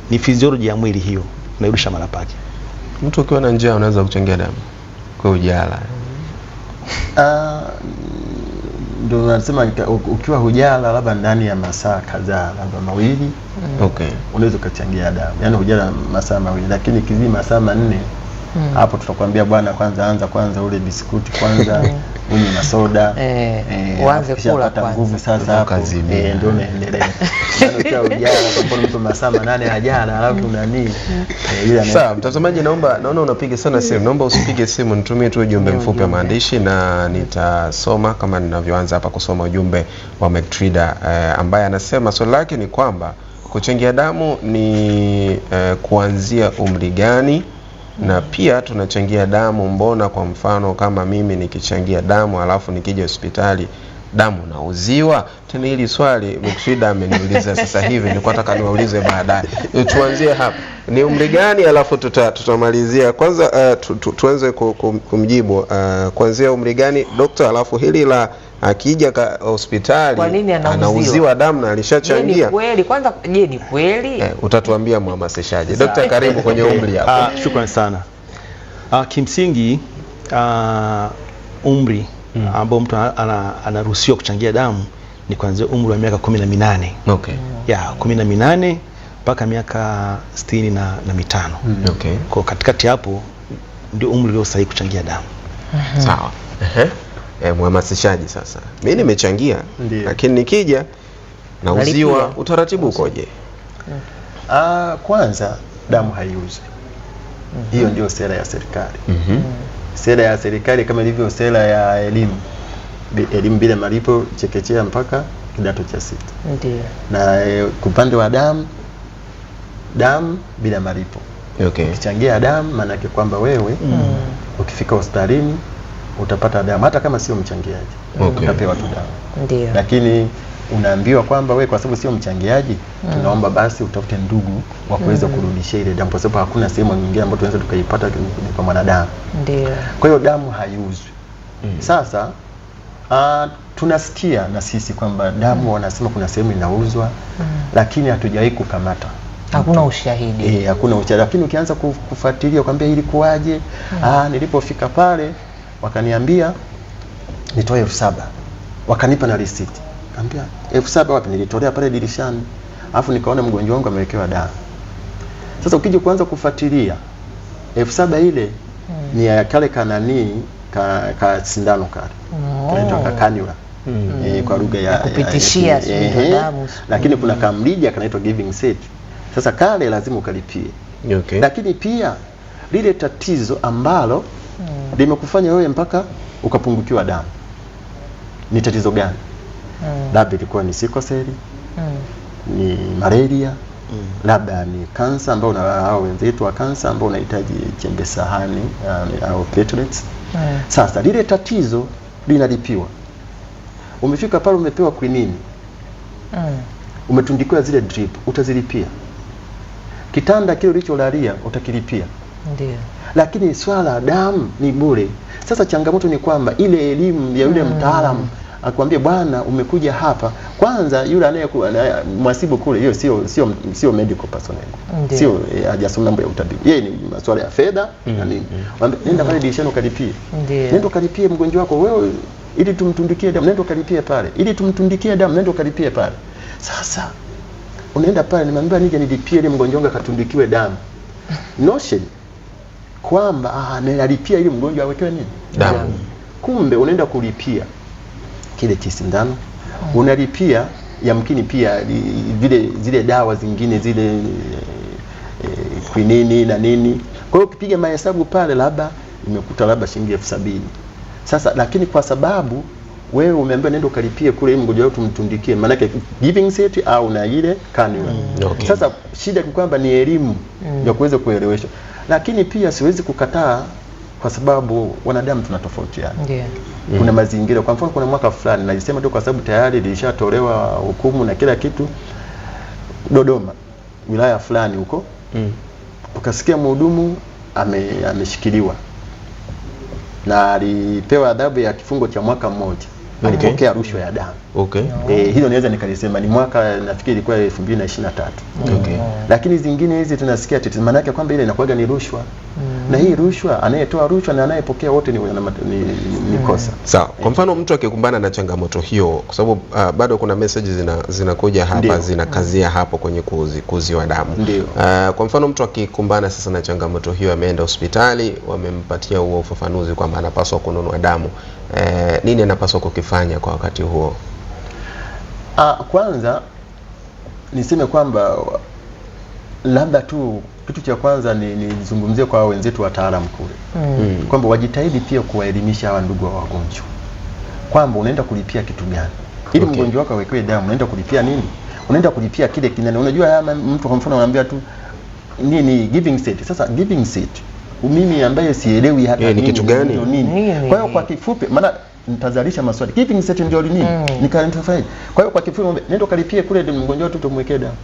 Ni physiology ya mwili hiyo, unairudisha mara pake. Mtu ukiwa na njaa unaweza kuchangia damu kwa ujala? Ndio nasema ukiwa hujala labda ndani ya masaa kadhaa, labda mawili, unaweza kuchangia damu. Yaani hujala masaa mawili, lakini kizima masaa 4, hapo tutakwambia bwana, anza kwanza ule biskuti kwanza, unywe na soda, uanze kula kwanza. Nguvu sasa hapo ndio unaendelea. Yaani ujala kwa mfano mtu masaa 8 hajala, alafu Sawa, mtazamaji, naona unapiga sana simu. Naomba usipige simu, nitumie tu ujumbe mfupi wa maandishi na nitasoma kama ninavyoanza hapa kusoma ujumbe wa Mctrida ambaye anasema swali lake ni kwamba kuchangia damu ni kuanzia umri gani, na pia tunachangia damu mbona, kwa mfano kama mimi nikichangia damu alafu nikija hospitali damu nauziwa? Tena hili swali Mctrida ameniuliza sasa hivi, nilikuwa nataka niwaulize baadaye. Tuanzie hapa, ni umri gani, alafu tutamalizia. Kwanza tuanze kumjibu kuanzia umri gani dokta, alafu hili la akija hospitali anauziwa damu na alishachangia. Ni kweli? Kwanza ni kweli? Utatuambia mhamasishaji. Dokta, karibu kwenye umri hapo. Shukrani sana. Kimsingi umri ambao mtu anaruhusiwa kuchangia damu ni kuanzia umri wa miaka 18. Okay. Ya 18 mpaka miaka 65. Okay. Kwa katikati hapo ndio umri ulio sahihi kuchangia damu. Sawa. Mhamasishaji sasa. Mimi nimechangia, Ndiyo. lakini nikija nauziwa, Nalipia. utaratibu ukoje? Kwanza damu haiuzwi. Hiyo ndio sera ya serikali. Sera ya serikali kama ilivyo sera ya elimu bila malipo chekechea mpaka kidato cha 6. Ndio. Na upande wa damu bila malipo. Okay. Ukichangia damu maana yake kwamba wewe ukifika hospitalini utapata damu hata kama sio mchangiaji. Okay. Utapewa tu damu. Ndio. Lakini unaambiwa kwamba wewe kwa sababu sio mchangiaji, tunaomba basi utafute ndugu wa kuweza kurudishia ile damu, kwa sababu hakuna sehemu nyingine ambayo tunaweza tukaipata kwa mwanadamu. Ndio. Kwa hiyo damu haiuzwi. Sasa tunasikia na sisi kwamba damu wanasema kuna sehemu inauzwa, lakini hatujawahi kukamata. Hakuna ushahidi. Hakuna ushahidi. Lakini ukianza kufuatilia kwambia ilikuwaje? Nilipofika pale wakaniambia nitoe 7,000. Wakanipa na receipt. Kaambia 7,000 wapi? Nilitolea pale dirishani. Alafu nikaona mgonjwa wangu amewekewa dawa. Sasa ukija kuanza kufuatilia 7,000 ile ni ya kale kanani ka sindano kale. Kanaitwa cannula. Kwa lugha ya kupitishia damu. Lakini kuna kamrija kanaitwa giving set. Sasa kale lazima ukalipie. Okay. Lakini pia lile tatizo ambalo limekufanya wewe mpaka ukapungukiwa damu ni tatizo gani? Labda ilikuwa ni sickle cell, ni malaria, labda ni kansa ambao hao wenzetu wa kansa ambao unahitaji chembe sahani au platelets. Sasa lile tatizo linalipiwa. Umefika pale umepewa quinine. Umetundikiwa zile drip, utazilipia. Kitanda kile ulicholalia utakilipia. Ndio. Lakini swala damu ni bure. Sasa changamoto ni kwamba ile elimu ya yule mtaalamu akwambia bwana umekuja hapa, kwanza yule anayemwasibu kule hiyo sio medical personnel. Sio hajasoma mambo ya utabibu. Yeye ni masuala ya fedha na nini. Nenda pale dirishani ukalipie. Nenda ukalipie mgonjwa wako wewe ili tumtundikie damu, nenda ukalipie pale. Ili tumtundikie damu, nenda ukalipie pale. Sasa unaenda pale nimwambia nije nilipie ile mgonjwa wangu akatundikiwe damu. Notion kwamba nalipia ili mgonjwa awekewe nini? Damu. Kumbe unaenda kulipia kile kisindano, unalipia yamkini pia zile dawa zingine zile quinini na nini. Kwa hiyo ukipiga mahesabu pale labda imekuta labda shilingi 70,000. Sasa lakini kwa sababu wewe umeambiwa nenda ukalipie kule ili mgonjwa wako tumtundikie, maana yake giving set au na ile cannula. Okay. Sasa shida ni kwamba ni elimu ya kuweza kuelewesha. Lakini pia siwezi kukataa kwa sababu wanadamu tunatofautiana. Ndio. Kuna mazingira, kwa mfano kuna mwaka fulani najisema tu kwa sababu tayari ilishatolewa hukumu na kila kitu, Dodoma wilaya fulani huko ukasikia mhudumu ameshikiliwa na alipewa adhabu ya kifungo cha mwaka mmoja. Alipokea rushwa ya damu. Okay. Hilo naweza nikalisema ni mwaka nafikiri ilikuwa 2023. Okay. Lakini zingine hizi tunasikia tatizo, maana yake kwamba ile inakuwa ni rushwa. Na hii rushwa, anayetoa rushwa na anayepokea wote ni kosa. Sawa. Kwa mfano mtu akikumbana na changamoto hiyo, kwa sababu bado kuna messages zinakuja hapa zinakazia hapo kwenye kuuziwa damu. Ndio. Kwa mfano mtu akikumbana sasa na changamoto hiyo, ameenda hospitali, wamempatia huo ufafanuzi kwamba anapaswa kununua damu. Nini anapaswa kukifanya kwa wakati huo? Kwanza niseme kwamba labda tu kitu cha kwanza nizungumzie kwa wenzetu wataalamu kule. Kwamba wajitahidi pia kuwaelimisha hawa ndugu wa wagonjwa. Kwamba unaenda kulipia kitu gani? Ili mgonjwa wako awekewe damu, unaenda kulipia nini? Unaenda kulipia kile kinani. Unajua mtu kwa mfano anamwambia tu nini giving set. Sasa giving set mimi ambaye sielewi hata ni kitu gani? Kwa hiyo kwa kifupi maana nitazalisha maswali. Giving set ndio nini? Nikaanza. Kwa hiyo kwa kifupi nenda kalipie kule mgonjwa wetu tumwekee damu.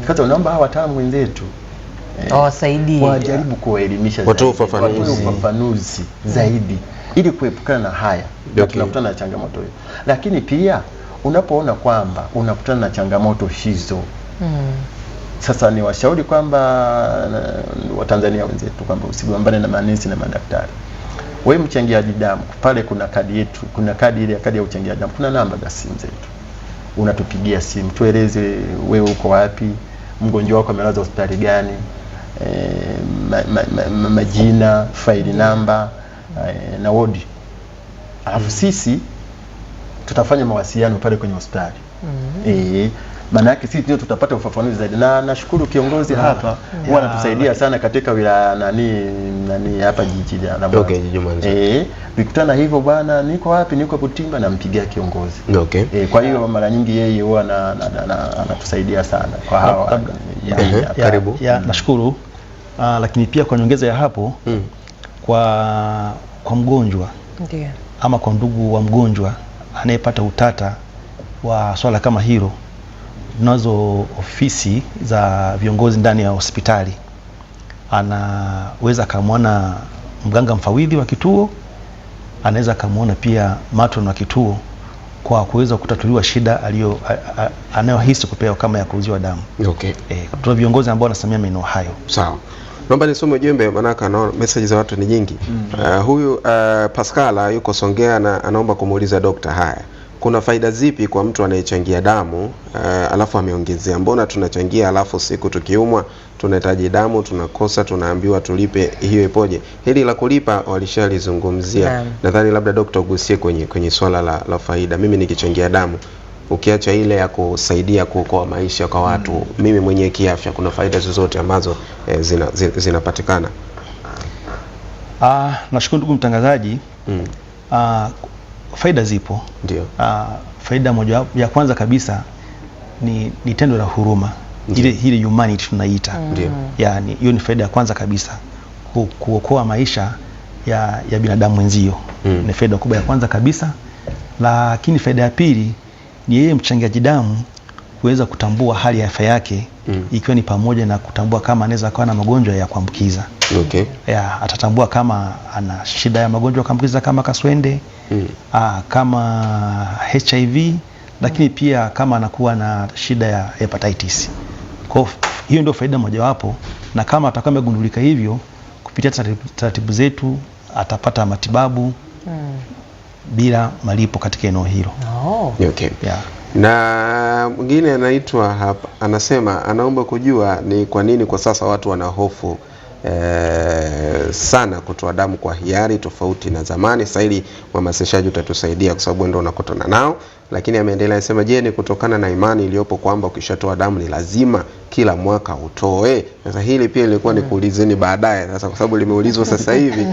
Sasa unaomba hawa wataalamu wenzetu wasaidie, wajaribu kuwaelimisha zaidi, watoe ufafanuzi zaidi ili kuepukana na haya. Tunakutana na changamoto hiyo. Lakini pia unapoona kwamba unakutana na changamoto hizo, sasa ni washauri kwamba Watanzania wenzetu kwamba usigombane na manesi na madaktari. Wewe mchangiaji damu, pale kuna kadi yetu, kuna kadi ile ya kadi ya uchangiaji damu, kuna namba za simu zetu. unatupigia simu, tueleze wewe uko wapi, mgonjwa wako amelazwa hospitali gani, majina, faili namba na wodi. Alafu sisi tutafanya mawasiliano pale kwenye hospitali. Maana yake sisi ndio tutapata ufafanuzi zaidi. Na nashukuru kiongozi hapa huwa anatusaidia sana katika wilaya nani hapa jiji la Mwanza. Okay, jiji Mwanza. Tukutana hivyo bwana, niko wapi? Niko Butimba, nampigia kiongozi. Okay. Kwa hiyo mara nyingi yeye huwa anatusaidia sana kwa hawa. Karibu. Nashukuru. Lakini pia kwa nyongeza ya hapo kwa mgonjwa Ndiyo. ama kwa ndugu wa mgonjwa anayepata utata wa swala kama hilo, tunazo ofisi za viongozi ndani ya hospitali. Anaweza kumwona mganga mfawidhi wa kituo, anaweza kumwona pia matron wa kituo kwa kuweza kutatuliwa shida anayohisi kupewa kama ya kuuziwa damu. Okay. Tuna viongozi ambao wanasimamia maeneo hayo. Sawa. Naomba nisome ujumbe manaka na message za watu ni nyingi. Huyu Pascala yuko Songea na anaomba kumuuliza daktari, haya, kuna faida zipi kwa mtu anayechangia damu alafu ameongezea, mbona tunachangia alafu siku tukiumwa tunahitaji damu tunakosa, tunaambiwa tulipe, hiyo ipoje? Hili la kulipa walishalizungumzia. Nadhani labda daktari ugusie kwenye swala la faida. Mimi nikichangia damu, ukiacha ile ya kusaidia kuokoa maisha kwa watu, mimi mwenyewe kiafya, kuna faida zozote ambazo zinapatikana? Nashukuru ndugu mtangazaji. Faida zipo. Ndio. Faida moja ya kwanza kabisa ni tendo la huruma. Ile humanity tunaita. Ndio. Yaani hiyo ni faida ya kwanza kabisa. Kuokoa maisha ya binadamu mwenzio. Ni faida kubwa ya kwanza kabisa. Lakini faida ya pili ni yeye mchangiaji damu kuweza kutambua hali ya afya yake, ikiwa ni pamoja na kutambua kama anaweza kuwa na magonjwa ya kuambukiza. Okay. Atatambua kama ana shida ya magonjwa ya kuambukiza kama kaswende, kama HIV, lakini pia kama anakuwa na shida ya hepatitis. Kwa hiyo ndio faida mojawapo, na kama atakuwa amegundulika hivyo kupitia taratibu zetu atapata matibabu bila malipo katika eneo hilo. Okay. Na mwingine anaitwa hapa anasema anaomba kujua ni kwa nini kwa sasa watu wana hofu sana kutoa damu kwa hiari tofauti na zamani. Sasa hili mhamasishaji utatusaidia kwa sababu ndio unakutana nao. Lakini ameendelea kusema, je, ni kutokana na imani iliyopo kwamba ukishatoa damu ni lazima kila mwaka utoe? Sasa hili pia ilikuwa ni kuulizeni baadaye. Sasa kwa sababu limeulizwa sasa hivi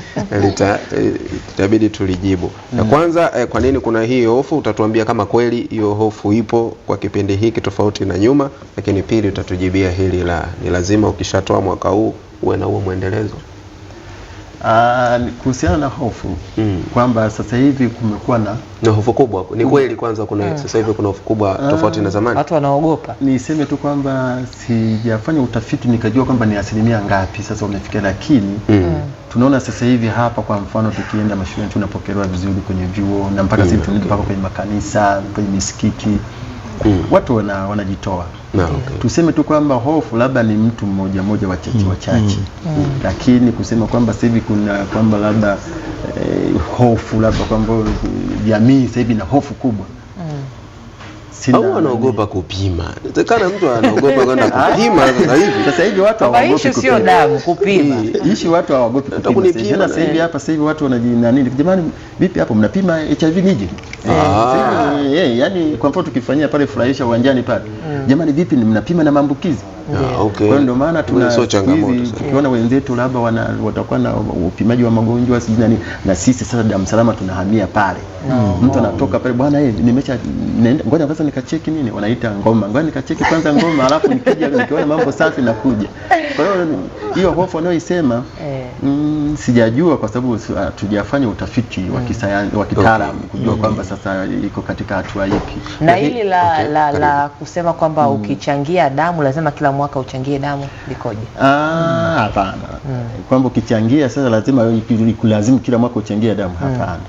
itabidi tulijibu. Na kwanza kwa nini kuna hii hofu? Utatuambia kama kweli hiyo hofu ipo kwa kipindi hiki tofauti na nyuma. Lakini pili utatujibia hili la ni lazima ukishatoa mwaka huu uwe na huo muendelezo. Kuhusiana na hofu kwamba sasa hivi kumekuwa na hofu kubwa. Ni kweli kwanza kuna sasa hivi kuna hofu kubwa tofauti na zamani. Watu wanaogopa. Niseme tu kwamba sijafanya utafiti nikajua kwamba ni asilimia ngapi sasa umefikia, lakini tunaona sasa hivi hapa kwa mfano tukienda mashuleni tunapokelewa vizuri kwenye vyuo na mpaka sisi tunaenda mpaka kwenye makanisa, kwenye misikiti. Watu wanajitoa. Okay. Tuseme tu kwamba hofu labda ni mtu mmoja wachache. Lakini kusema kwamba sasa hivi kuna kwamba labda hofu labda kwamba jamii sasa hivi na hofu kubwa. Au anaogopa kupima. Inawezekana mtu anaogopa kwenda kupima sasa hivi. Sasa hivi watu hawaogopi kupima. Sio damu kupima. Ishi watu hawaogopi kupima. Sasa hivi hapa sasa hivi watu wanajina nini? Jamani vipi hapo mnapima HIV nije? Yaani kwa mfano tukifanyia pale Furahisha uwanjani pale. Jamani vipi mnapima na maambukizi? Okay. Kwa ndio maana tukiona wenzetu labda watakuwa na upimaji wa magonjwa sijui nani, na sisi sasa Dar es Salaam tunahamia pale. Mtu anatoka pale, bwana ngoja kwanza nikacheki nini wanaita ngoma. Ngoja nikacheki kwanza ngoma alafu nikija nikiona mambo safi na kuja. Kwa hiyo hiyo hofu anayoisema sijajua kwa sababu tujafanya utafiti wa kisayansi wa kitaalamu kujua kwamba sasa iko katika hatua ipi. Na hili la kusema kwamba ukichangia damu lazima kila mwaka uchangie damu likoje? Hapana. Kwamba ukichangia sasa lazima kulazimu kila mwaka uchangie damu, hapana.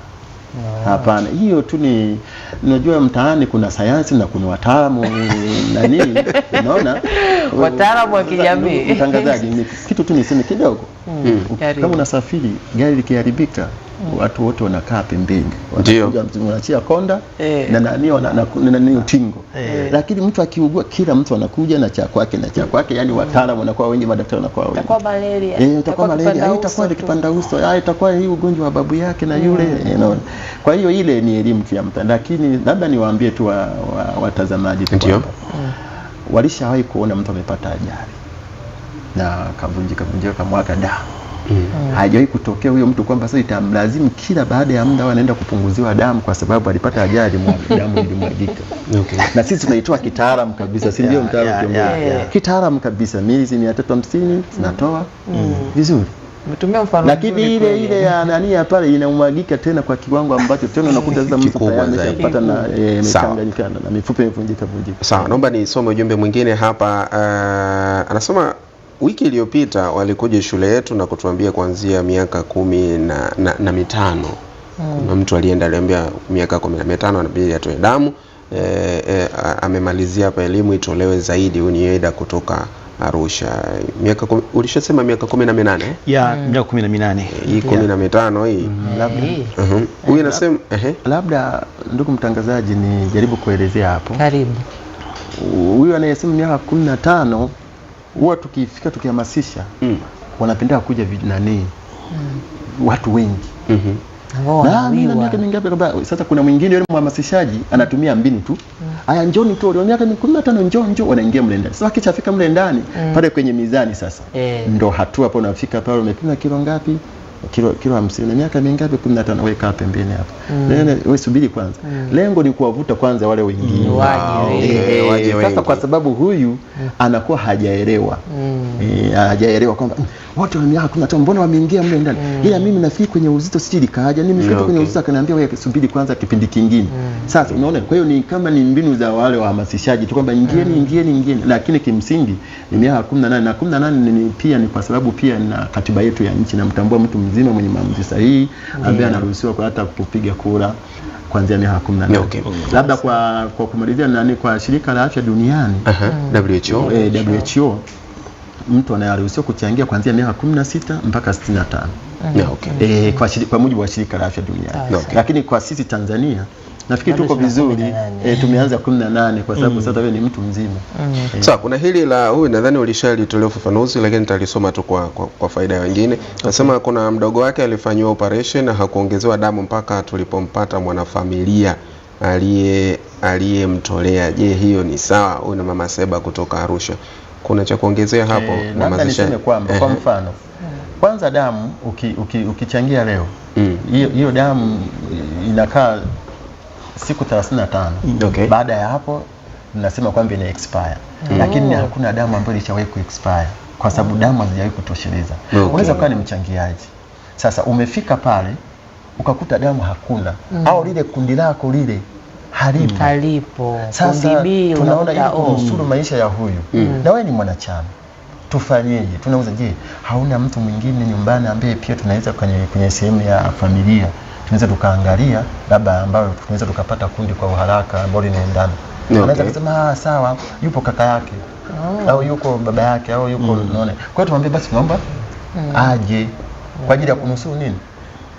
Hapana, hiyo tu ni unajua mtaani kuna sayansi na kuna wataalamu na nini, unaona? Wataalamu wa kijamii. Mtangazaji, kitu tu niseme kidogo. Kama unasafiri gari likiharibika watu wote wanakaa pembeni, Ndio. wanaachia konda na nani utingo, lakini mtu akiugua kila mtu anakuja na cha kwake na cha kwake, yani wataalamu wanakuwa wengi, madaktari wanakuwa wengi. Itakuwa malaria, itakuwa malaria, itakuwa kipanda uso, itakuwa hii ugonjwa wa babu yake na yule, Kwa hiyo ile ni elimu ya mtandao, lakini labda niwaambie tu watazamaji tu kwamba walishawahi kuona mtu amepata ajali na kavunjika kamwaga damu. Hajawahi kutokea huyo mtu kwamba sasa itamlazimu kila baada ya muda anaenda kupunguziwa damu kwa sababu alipata ajali, damu ilimwagika. Na sisi tunaitoa kitaalamu kabisa, si ndio mtaalamu? Kitaalamu kabisa, milizi 350 tunatoa vizuri. Umetumia mfano, lakini ile ya nani ya pale inamwagika tena kwa kiwango ambacho tena unakuta sasa mtu tayari ameshapata na mchanganyikana na mifupa imevunjika. Sawa, naomba nisome ujumbe mwingine hapa. Anasema wiki iliyopita walikuja shule yetu na kutuambia kuanzia miaka 15. Kuna mtu alienda aliambia miaka 15 anabidi atoe damu. Amemalizia hapa elimu itolewe zaidi. Unieda kutoka Arusha. Miaka ulishasema miaka 18? Ya miaka 18. Hii 15 hii. Huyu anasema labda ndugu mtangazaji ni jaribu kuelezea hapo. Karibu. Huyu anayesema miaka 15 huwa tukifika tukihamasisha wanapenda kuja watu wengi. Na miaka mingapi sasa kuna mwingine yule mhamasishaji anatumia mbinu tu. Haya njoni tu miaka 15 njoo wanaingia mle ndani. Sasa kichafika mle ndani pale kwenye mizani sasa. Ndo hatua hapo unafika pale umepima kilo ngapi? Kilo 50 na miaka mingapi? 15. Weka pembeni hapo. Wewe subiri kwanza. Lengo ni kuwavuta kwanza wale wengine. Waje sasa kwa sababu huyu anakuwa hajaelewa. Hajaelewa kwamba wote wa miaka 15 mbona wameingia mle ndani? Ila mimi nafiki kwenye uzito sijui kaja. Nimefika kwenye uzito akaniambia wewe subiri kwanza kipindi kingine. Sasa unaona, kwa hiyo ni kama ni mbinu za wale wahamasishaji tu kwamba ingieni, lakini kimsingi ni miaka 18 na 18 ni pia ni kwa sababu pia na katiba yetu ya nchi na mtambua mtu mzima mwenye maamuzi sahihi ambaye anaruhusiwa kwa hata kupiga kura kuanzia miaka 18. Labda kwa kumalizia kwa shirika la afya duniani WHO mtu anaruhusiwa kuchangia kuanzia miaka 16 mpaka 65. Kwa mujibu wa shirika la afya duniani. Lakini kwa sisi Tanzania nafikiri tuko vizuri, tumeanza 18 kwa sababu sasa wewe ni mtu mzima. Sawa, kuna hili la huyu nadhani ulishalitolea ufafanuzi lakini nitalisoma tu kwa faida ya wengine. Nasema kuna mdogo wake alifanywa operation na hakuongezewa damu mpaka tulipompata mwanafamilia aliyemtolea. Je, hiyo ni sawa? Huyu na mama Seba kutoka Arusha. Kuna cha kuongezea hapo? Labda niseme kwamba kwa mfano kwanza damu ukichangia leo hiyo damu inakaa siku 35. Baada ya hapo tunasema kwamba ina expire. Lakini hakuna damu ambayo ilishawahi ku expire kwa sababu damu hazijawahi kutosheleza. Unaweza kuwa ni mchangiaji. Sasa umefika pale ukakuta damu hakuna au lile kundi lako lile halipo. Sasa tunaona ili kunusuru maisha ya huyu. Na wewe ni mwanachama. Tufanyeje? Tunauza hauna mtu mwingine nyumbani ambaye pia tunaweza kwenye sehemu ya familia tunaweza tukaangalia labda ambayo tunaweza tukapata kundi kwa uharaka ambao linaendana. Unaweza kusema sawa, yupo kaka yake au yuko baba yake au yuko unaona. Kwa hiyo tumwambie basi tunaomba aje kwa ajili ya kunusuru nini.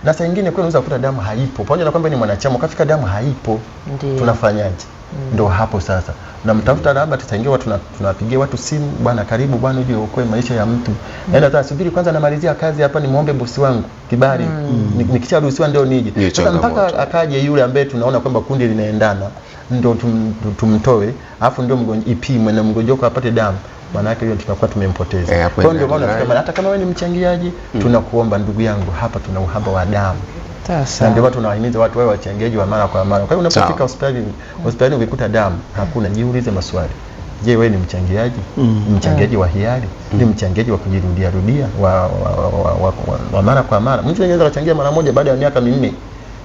Na saa nyingine kwa unaweza kukuta damu haipo. Pamoja na kwamba ni mwanachama ukafika damu haipo. Tunafanyaje? Ndio hapo sasa. Tunamtafuta labda tutaingia tunapigia watu simu, bwana karibu bwana uje uokoe maisha ya mtu. Naenda tasubiri kwanza namalizia kazi hapa ni muombe bosi wangu kibali. Nikisharuhusiwa ndio nije. Sasa mpaka akaje yule ambaye tunaona kwamba kundi linaendana ndio tumtoe, alafu ndio mgonjwa ipimwe na mgonjwa apate damu. Maana yake hiyo tutakuwa tumempoteza. Kwa ndio maana tunasema hata kama wewe ni mchangiaji tunakuomba ndugu yangu hapa tuna uhaba wa damu. Sasa ndio watu tunawahimiza watu wawe wachangiaji wa mara kwa mara. Kwa hiyo unapofika hospitali ukikuta damu hakuna, jiulize maswali. Je, wewe ni mchangiaji? Mchangiaji wa hiari? Ni mchangiaji wa kujirudia wa mara kwa mara? Mtu anaweza kuchangia mara moja baada ya miaka 4.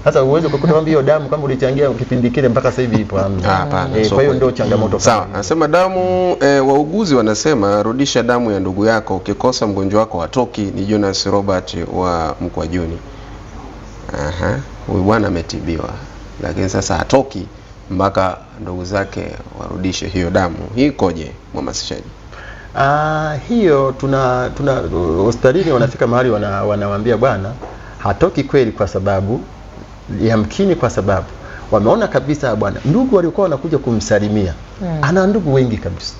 Sasa uwezo kukuta kwamba hiyo damu kama ulichangia kipindi kile mpaka sasa hivi ipo hapana. Kwa hiyo ndio changamoto. Sawa, nasema damu wauguzi wanasema rudisha damu ya ndugu yako, ukikosa mgonjwa wako hatoki. Ni Jonas Robert wa Mkwajuni. Huyu bwana ametibiwa lakini sasa hatoki mpaka ndugu zake warudishe hiyo damu. Hii koje mhamasishaji? Hiyo tuna hospitalini wanafika mahali wanawaambia bwana hatoki kweli, kwa sababu yamkini, kwa sababu wameona kabisa bwana, ndugu walikuwa wanakuja kumsalimia, ana ndugu wengi kabisa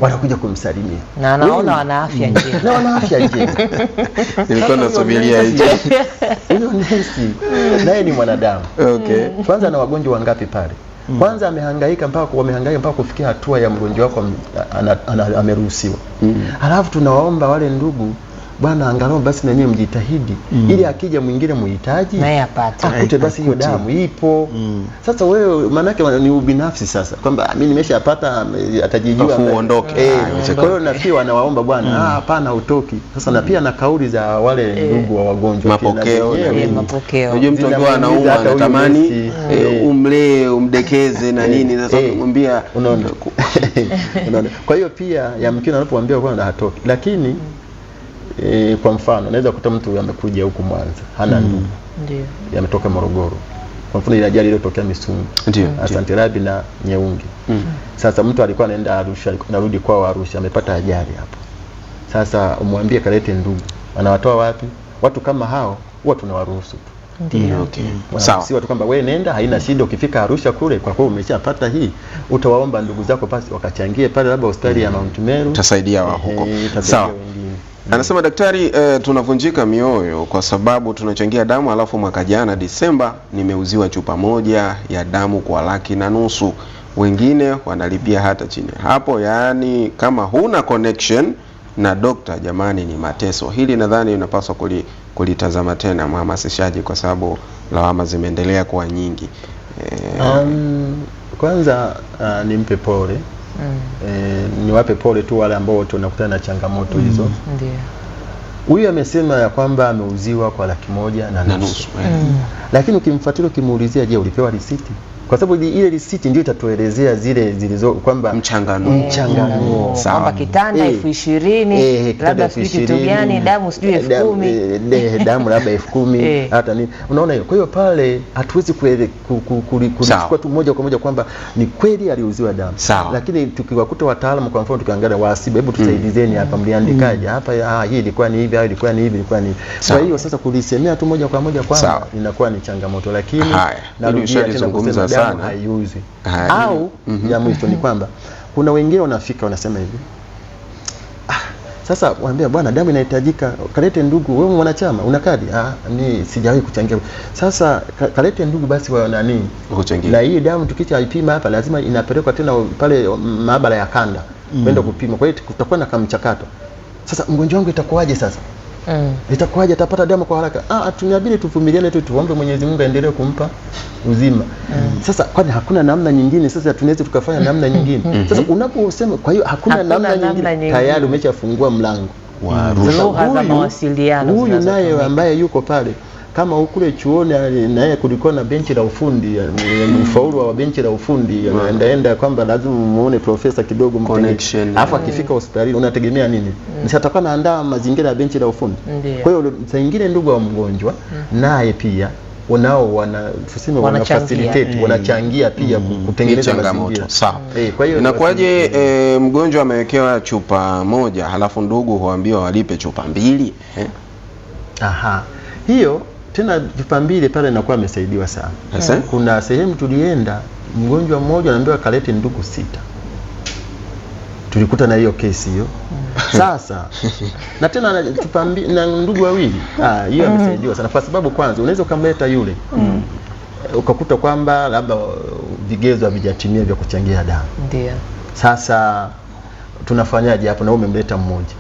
wanakuja kumsalimia na anaona wana afya njema na wana afya njema. Nilikuwa nasubiria hicho. Huyo nesi naye ni mwanadamu. Okay. Kwanza na wagonjwa wangapi pale? Kwanza wamehangaika mpaka kufikia hatua ya mgonjwa wako ameruhusiwa. Alafu tunawaomba wale ndugu, bwana angalau basi na nyinyi mjitahidi ili akija mwingine muhitaji naye apate akute basi hiyo damu ipo. Sasa wewe maana yake ni ubinafsi sasa, kwamba mimi nimeshapata atajijua uondoke. Kwa hiyo na pia wanawaomba bwana, hapana utoki. Sasa na pia na kauli za wale ndugu wa wagonjwa, mapokeo. Unajua mtu akiwa anaumwa anatamani umlee, umdekeze na nini, sasa kumwambia unaona. Kwa hiyo pia yamkini anapoambia kwamba hatoki, lakini kwa mfano naweza kuta mtu amekuja huku Mwanza hana ndugu, ndio yametoka Morogoro, kwa mfano ile ajali iliyotokea Misungwi, ndio Asante Rabi na Nyeungi. Sasa mtu alikuwa anaenda Arusha, narudi kwao Arusha, amepata ajali hapo. Sasa umwambie kalete ndugu, anawatoa wapi? Watu kama hao huwa tunawaruhusu tu. Ndio. Okay. Sawa. Si watu kwamba wewe nenda, haina shida, ukifika Arusha kule kwa kuwa umeshapata hii, utawaomba ndugu zako basi wakachangie pale labda hospitali ya Mount Meru, tasaidia wa huko. Sawa. Anasema daktari, tunavunjika mioyo kwa sababu tunachangia damu, alafu mwaka jana Disemba nimeuziwa chupa moja ya damu kwa $150,000. Wengine wanalipia hata chini hapo. Yaani kama huna connection na dokta, jamani, ni mateso. Hili nadhani unapaswa kulitazama tena mhamasishaji, kwa sababu lawama zimeendelea kuwa nyingi. Kwanza nimpe pole. Niwape pole tu wale ambao tunakutana na changamoto hizo. Ndio. Huyu amesema ya kwamba ameuziwa kwa $150,000. Lakini ukimfuatilia ukimuulizia, je, ulipewa risiti? Kwa sababu ile risiti ndio itatuelezea zile zilizo kwamba mchanganuo. Kwamba kitanda 20,000, labda kitu gani, damu sijui 10,000. Damu labda 10,000 hata nini. Unaona hiyo? Kwa hiyo pale hatuwezi kuchukua tu moja kwa moja kwamba ni kweli aliuziwa damu. Lakini tukiwakuta wataalamu, kwa mfano tukiangalia wahasibu, hebu tusaidizeni hapa, mliandikaje hapa, hii ilikuwa ni hivi, ilikuwa ni hivi, ilikuwa ni. Kwa hiyo sasa kulisemea tu moja kwa moja kwamba inakuwa ni changamoto, lakini narudia tena kusema damu haiuzi. Au ya mwisho ni kwamba kuna wengine wanafika wanasema hivi, sasa waambia bwana, damu inahitajika, kalete ndugu. Wewe mwanachama una kadi? Mimi sijawahi kuchangia. Sasa kalete ndugu basi wa nani kuchangia. Na hii damu tukicha ipima hapa, lazima inapelekwa tena pale maabara ya kanda kwenda kupima. Kwa hiyo kutakuwa na kamchakato. Sasa mgonjwa wangu itakuwaje sasa? Itakuwaje atapata damu kwa haraka? Tunabidi tuvumiliane tu, tuombe Mwenyezi Mungu aendelee kumpa uzima. Sasa kwani hakuna namna nyingine? Sasa tunaweza tukafanya namna nyingine. Sasa unaposema kwa hiyo hakuna namna nyingine, tayari umeshafungua mlango wa lugha za mawasiliano. Huyu naye ambaye yuko pale, kama ukule chuoni naye kulikuwa na benchi la ufundi, mfaulu wa benchi la ufundi, anaenda kwamba lazima muone profesa kidogo connection. Alafu akifika hospitali unategemea nini? Msatakuwa naandaa mazingira ya benchi la ufundi. Kwa hiyo saa nyingine ndugu wa mgonjwa naye pia unao tuseme wana facilitate, wanachangia pia kutengeneza mazingira. Sawa. Kwa hiyo inakuwaje mgonjwa amewekewa chupa moja halafu ndugu huambiwa walipe chupa 2? Hiyo tena chupa 2 pale inakuwa amesaidiwa sana. Kuna sehemu tulienda, mgonjwa mmoja anaambiwa kalete ndugu 6. Tulikuta na hiyo kesi hiyo. Sasa na tena chupa 2 na ndugu 2. Hiyo amesaidiwa sana, kwa sababu kwanza unaweza kumleta yule ukakuta kwamba labda vigezo havijatimia vya kuchangia damu. Ndio. Sasa tunafanyaje hapo? Na umemleta mmoja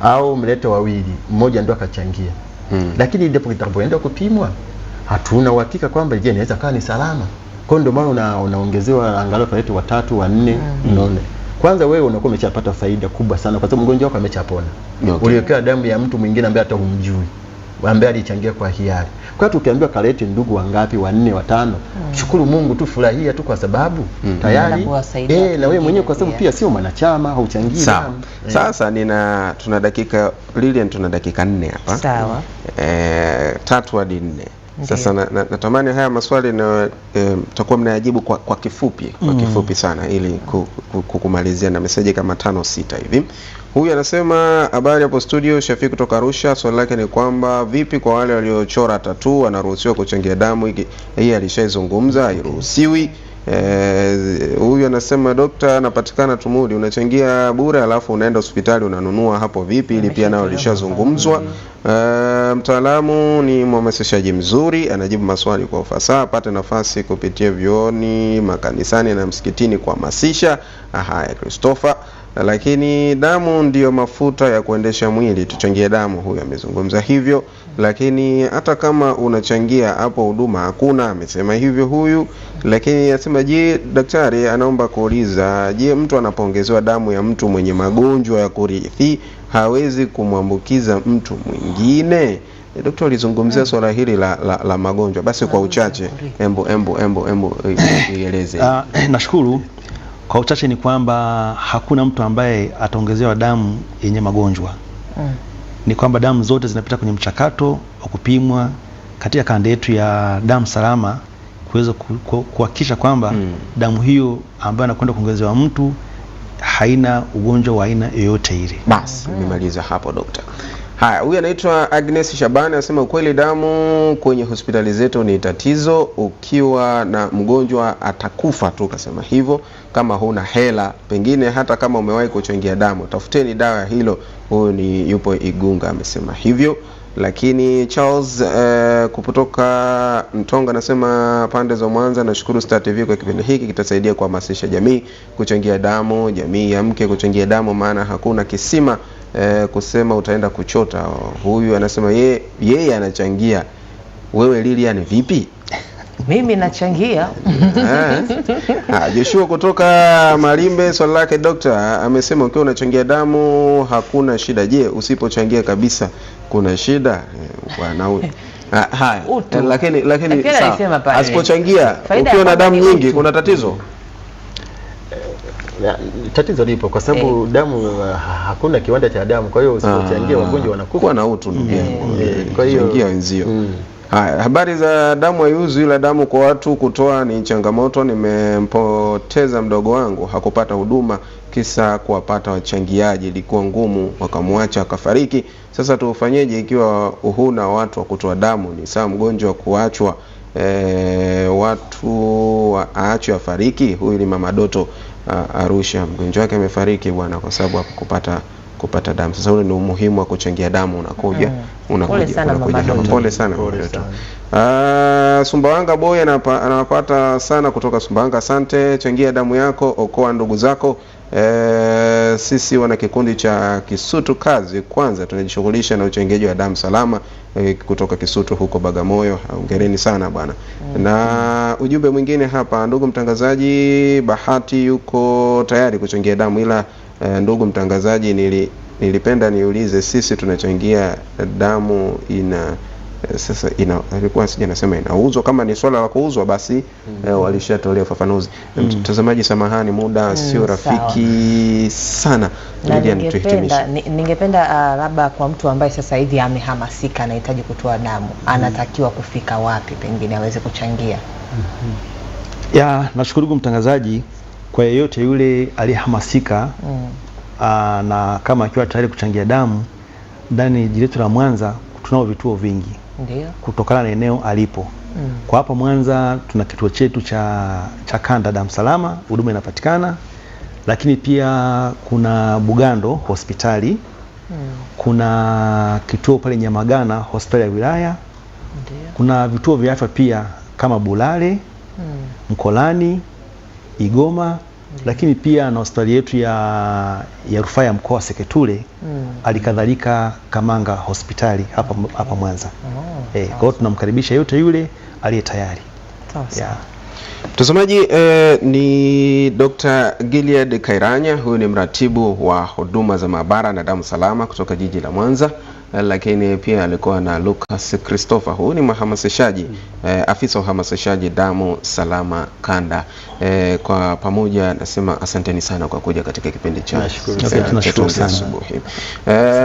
au umleta 2, mmoja ndio akachangia. Lakini ndipo kitakapoenda kupimwa hatuna uhakika kwamba je, inaweza kaa ni salama. Kwa ndio maana unaongezewa angalau kalete 3, 4. Unaona, kwanza wewe unakuwa umeshapata faida kubwa sana, kwa sababu mgonjwa wako ameshapona. Uliwekea damu ya mtu mwingine ambaye hata humjui, ambaye alichangia kwa hiari. Kwa hiyo tukiambiwa kalete ndugu wangapi, 4, 5, shukuru Mungu tu, furahia tu, kwa sababu tayari na wewe mwenyewe, kwa sababu pia sio mwanachama, hauchangii damu. Sasa tuna dakika Lilian, tuna dakika 4 hapa. Sawa. 3 hadi 4. Sasa natamani haya maswali na mtakuwa mnayajibu kwa kifupi sana ili kukumalizia na meseji kama 5-6 hivi. Huyu anasema habari hapo studio, Shafiki kutoka Arusha. Swali lake ni kwamba vipi kwa wale waliochora tattoo wanaruhusiwa kuchangia damu? Hii alishaizungumza, hairuhusiwi. Huyu anasema dokta, napatikana Tumuli, unachangia bure alafu unaenda hospitali unanunua, hapo vipi? Ili pia nao lishazungumzwa. Mtaalamu ni mhamasishaji mzuri, anajibu maswali kwa ufasaha, apate nafasi kupitia vioni, makanisani na msikitini kuhamasisha. Haya Christopher, lakini damu ndiyo mafuta ya kuendesha mwili, tuchangie damu. Huyu amezungumza hivyo, lakini hata kama unachangia hapo huduma hakuna, amesema hivyo huyu. Lakini anasema je, daktari anaomba kuuliza, je, mtu anapoongezewa damu ya mtu mwenye magonjwa ya kurithi hawezi kumwambukiza mtu mwingine? Daktari alizungumzia swala hili la magonjwa, basi kwa uchache embo ieleze. Nashukuru. Kwa uchache ni kwamba hakuna mtu ambaye ataongezewa damu yenye magonjwa. Ni kwamba damu zote zinapita kwenye mchakato wa kupimwa katika kanda yetu ya damu salama kuweza kuhakikisha kwamba damu hiyo ambayo anakwenda kuongezewa mtu haina ugonjwa wa aina yoyote ile. Basi nimemaliza hapo dokta. Haya, huyu anaitwa Agnes Shabani anasema ukweli damu kwenye hospitali zetu ni tatizo, ukiwa na mgonjwa atakufa tu, kasema hivyo. Kama huna hela, pengine hata kama umewahi kuchangia damu, tafuteni dawa ya hilo. Huyu ni yupo Igunga amesema hivyo. Lakini Charles kutoka Mtonga anasema pande za Mwanza, nashukuru Star TV kwa kipindi hiki, kitasaidia kuhamasisha jamii kuchangia damu, jamii ya mke kuchangia damu, maana hakuna kisima kusema utaenda kuchota. Huyu anasema yeye anachangia. Wewe Lilian vipi? Mimi nachangia. Joshua kutoka Malimbe, swali lake dokta, amesema ukiwa unachangia damu hakuna shida. Je, usipochangia kabisa kuna shida? Bwana huyu. Haya. Lakini sawa. Asipochangia ukiwa na damu nyingi kuna tatizo? Tatizo lipo kwa sababu damu hakuna kiwanda cha damu, kwa hiyo usipochangia wagonjwa wanakufa. Na utu ndugu yangu. Kwa hiyo changia wenzio. Haya, habari za damu haiuzwi, ila damu kwa watu kutoa ni changamoto. Nimempoteza mdogo wangu, hakupata huduma kisa kuwapata wachangiaji, ilikuwa ngumu, wakamwacha akafariki. Sasa tufanyeje ikiwa huna watu wa kutoa damu? Ni sawa mgonjwa kuachwa watu aachwe afariki? Huyu ni Mama Doto Arusha, mgonjwa wake amefariki bwana kwa sababu kupata damu. Sasa ule ni umuhimu wa kuchangia damu, unakuja pole sana. Sumbawanga Boy anapata sana kutoka Sumbawanga, asante, changia damu yako, okoa ndugu zako. Sisi wana kikundi cha Kisutu kazi kwanza tunajishughulisha na uchangiaji wa damu salama kutoka Kisutu huko Bagamoyo. Hongereni sana bwana. Na ujumbe mwingine hapa, ndugu mtangazaji, Bahati yuko tayari kuchangia damu, ila ndugu mtangazaji, nilipenda niulize, sisi tunachangia damu alikuwa sija nasema inauzwa? Kama ni swala la kuuzwa basi walishatolea ufafanuzi. Mtazamaji, samahani, muda sio rafiki sana. Ningependa labda kwa mtu ambaye sasa hivi amehamasika, anahitaji kutoa damu, anatakiwa kufika wapi pengine aweze kuchangia? Nashukuru mtangazaji, kwa yeyote yule aliyehamasika na kama akiwa tayari kuchangia damu, ndani jiji letu la Mwanza tunao vituo vingi. Ndiyo. Kutokana na eneo alipo. Kwa hapa Mwanza tuna kituo chetu cha kanda damu salama, huduma inapatikana. Lakini pia kuna Bugando hospitali. Kuna kituo pale Nyamagana hospitali ya wilaya. Ndiyo. Kuna vituo vya afya pia kama Bulale, Mkolani, Igoma. Lakini pia na hospitali yetu ya rufaa ya mkoa Seketule, alikadhalika Kamanga hospitali hapa Mwanza. Kwa hiyo tunamkaribisha yote yule aliye tayari. Mtazamaji, ni Dr. Gilead Kairanya, huyu ni mratibu wa huduma za maabara na damu salama kutoka jiji la Mwanza. lakini pia alikuwa na Lucas Christopher. Huyu ni mhamasishaji afisa uhamasishaji damu salama kanda. Kwa pamoja nasema asanteni sana kwa kuja katika kipindi cha asubuhi.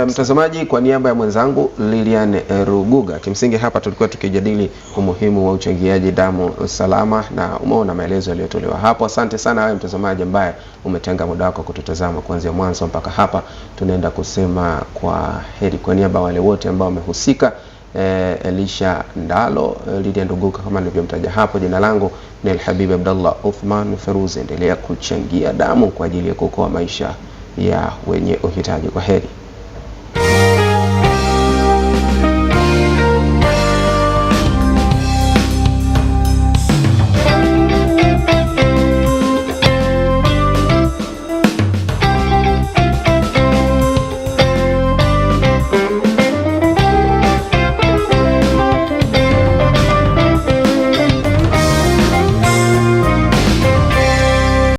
Mtazamaji, kwa niaba ya mwenzangu Lilian Ruguga, kimsingi hapa tulikuwa tukijadili umuhimu wa uchangiaji damu salama na umeona maelezo yaliyotolewa hapo. Asante sana wewe mtazamaji ambaye umetenga muda wako kututazama kuanzia mwanzo mpaka hapa. Tunaenda kusema kwa heri kwa niaba wale wote ambao wamehusika, Elisha Ndalo, Lilian Ruguga kama nilivyomtaja hapo. Jina langu ni Al-Habib Abdallah Uthman Feruzi. Endelea kuchangia damu kwa ajili ya kuokoa maisha ya wenye uhitaji. Kwa heri.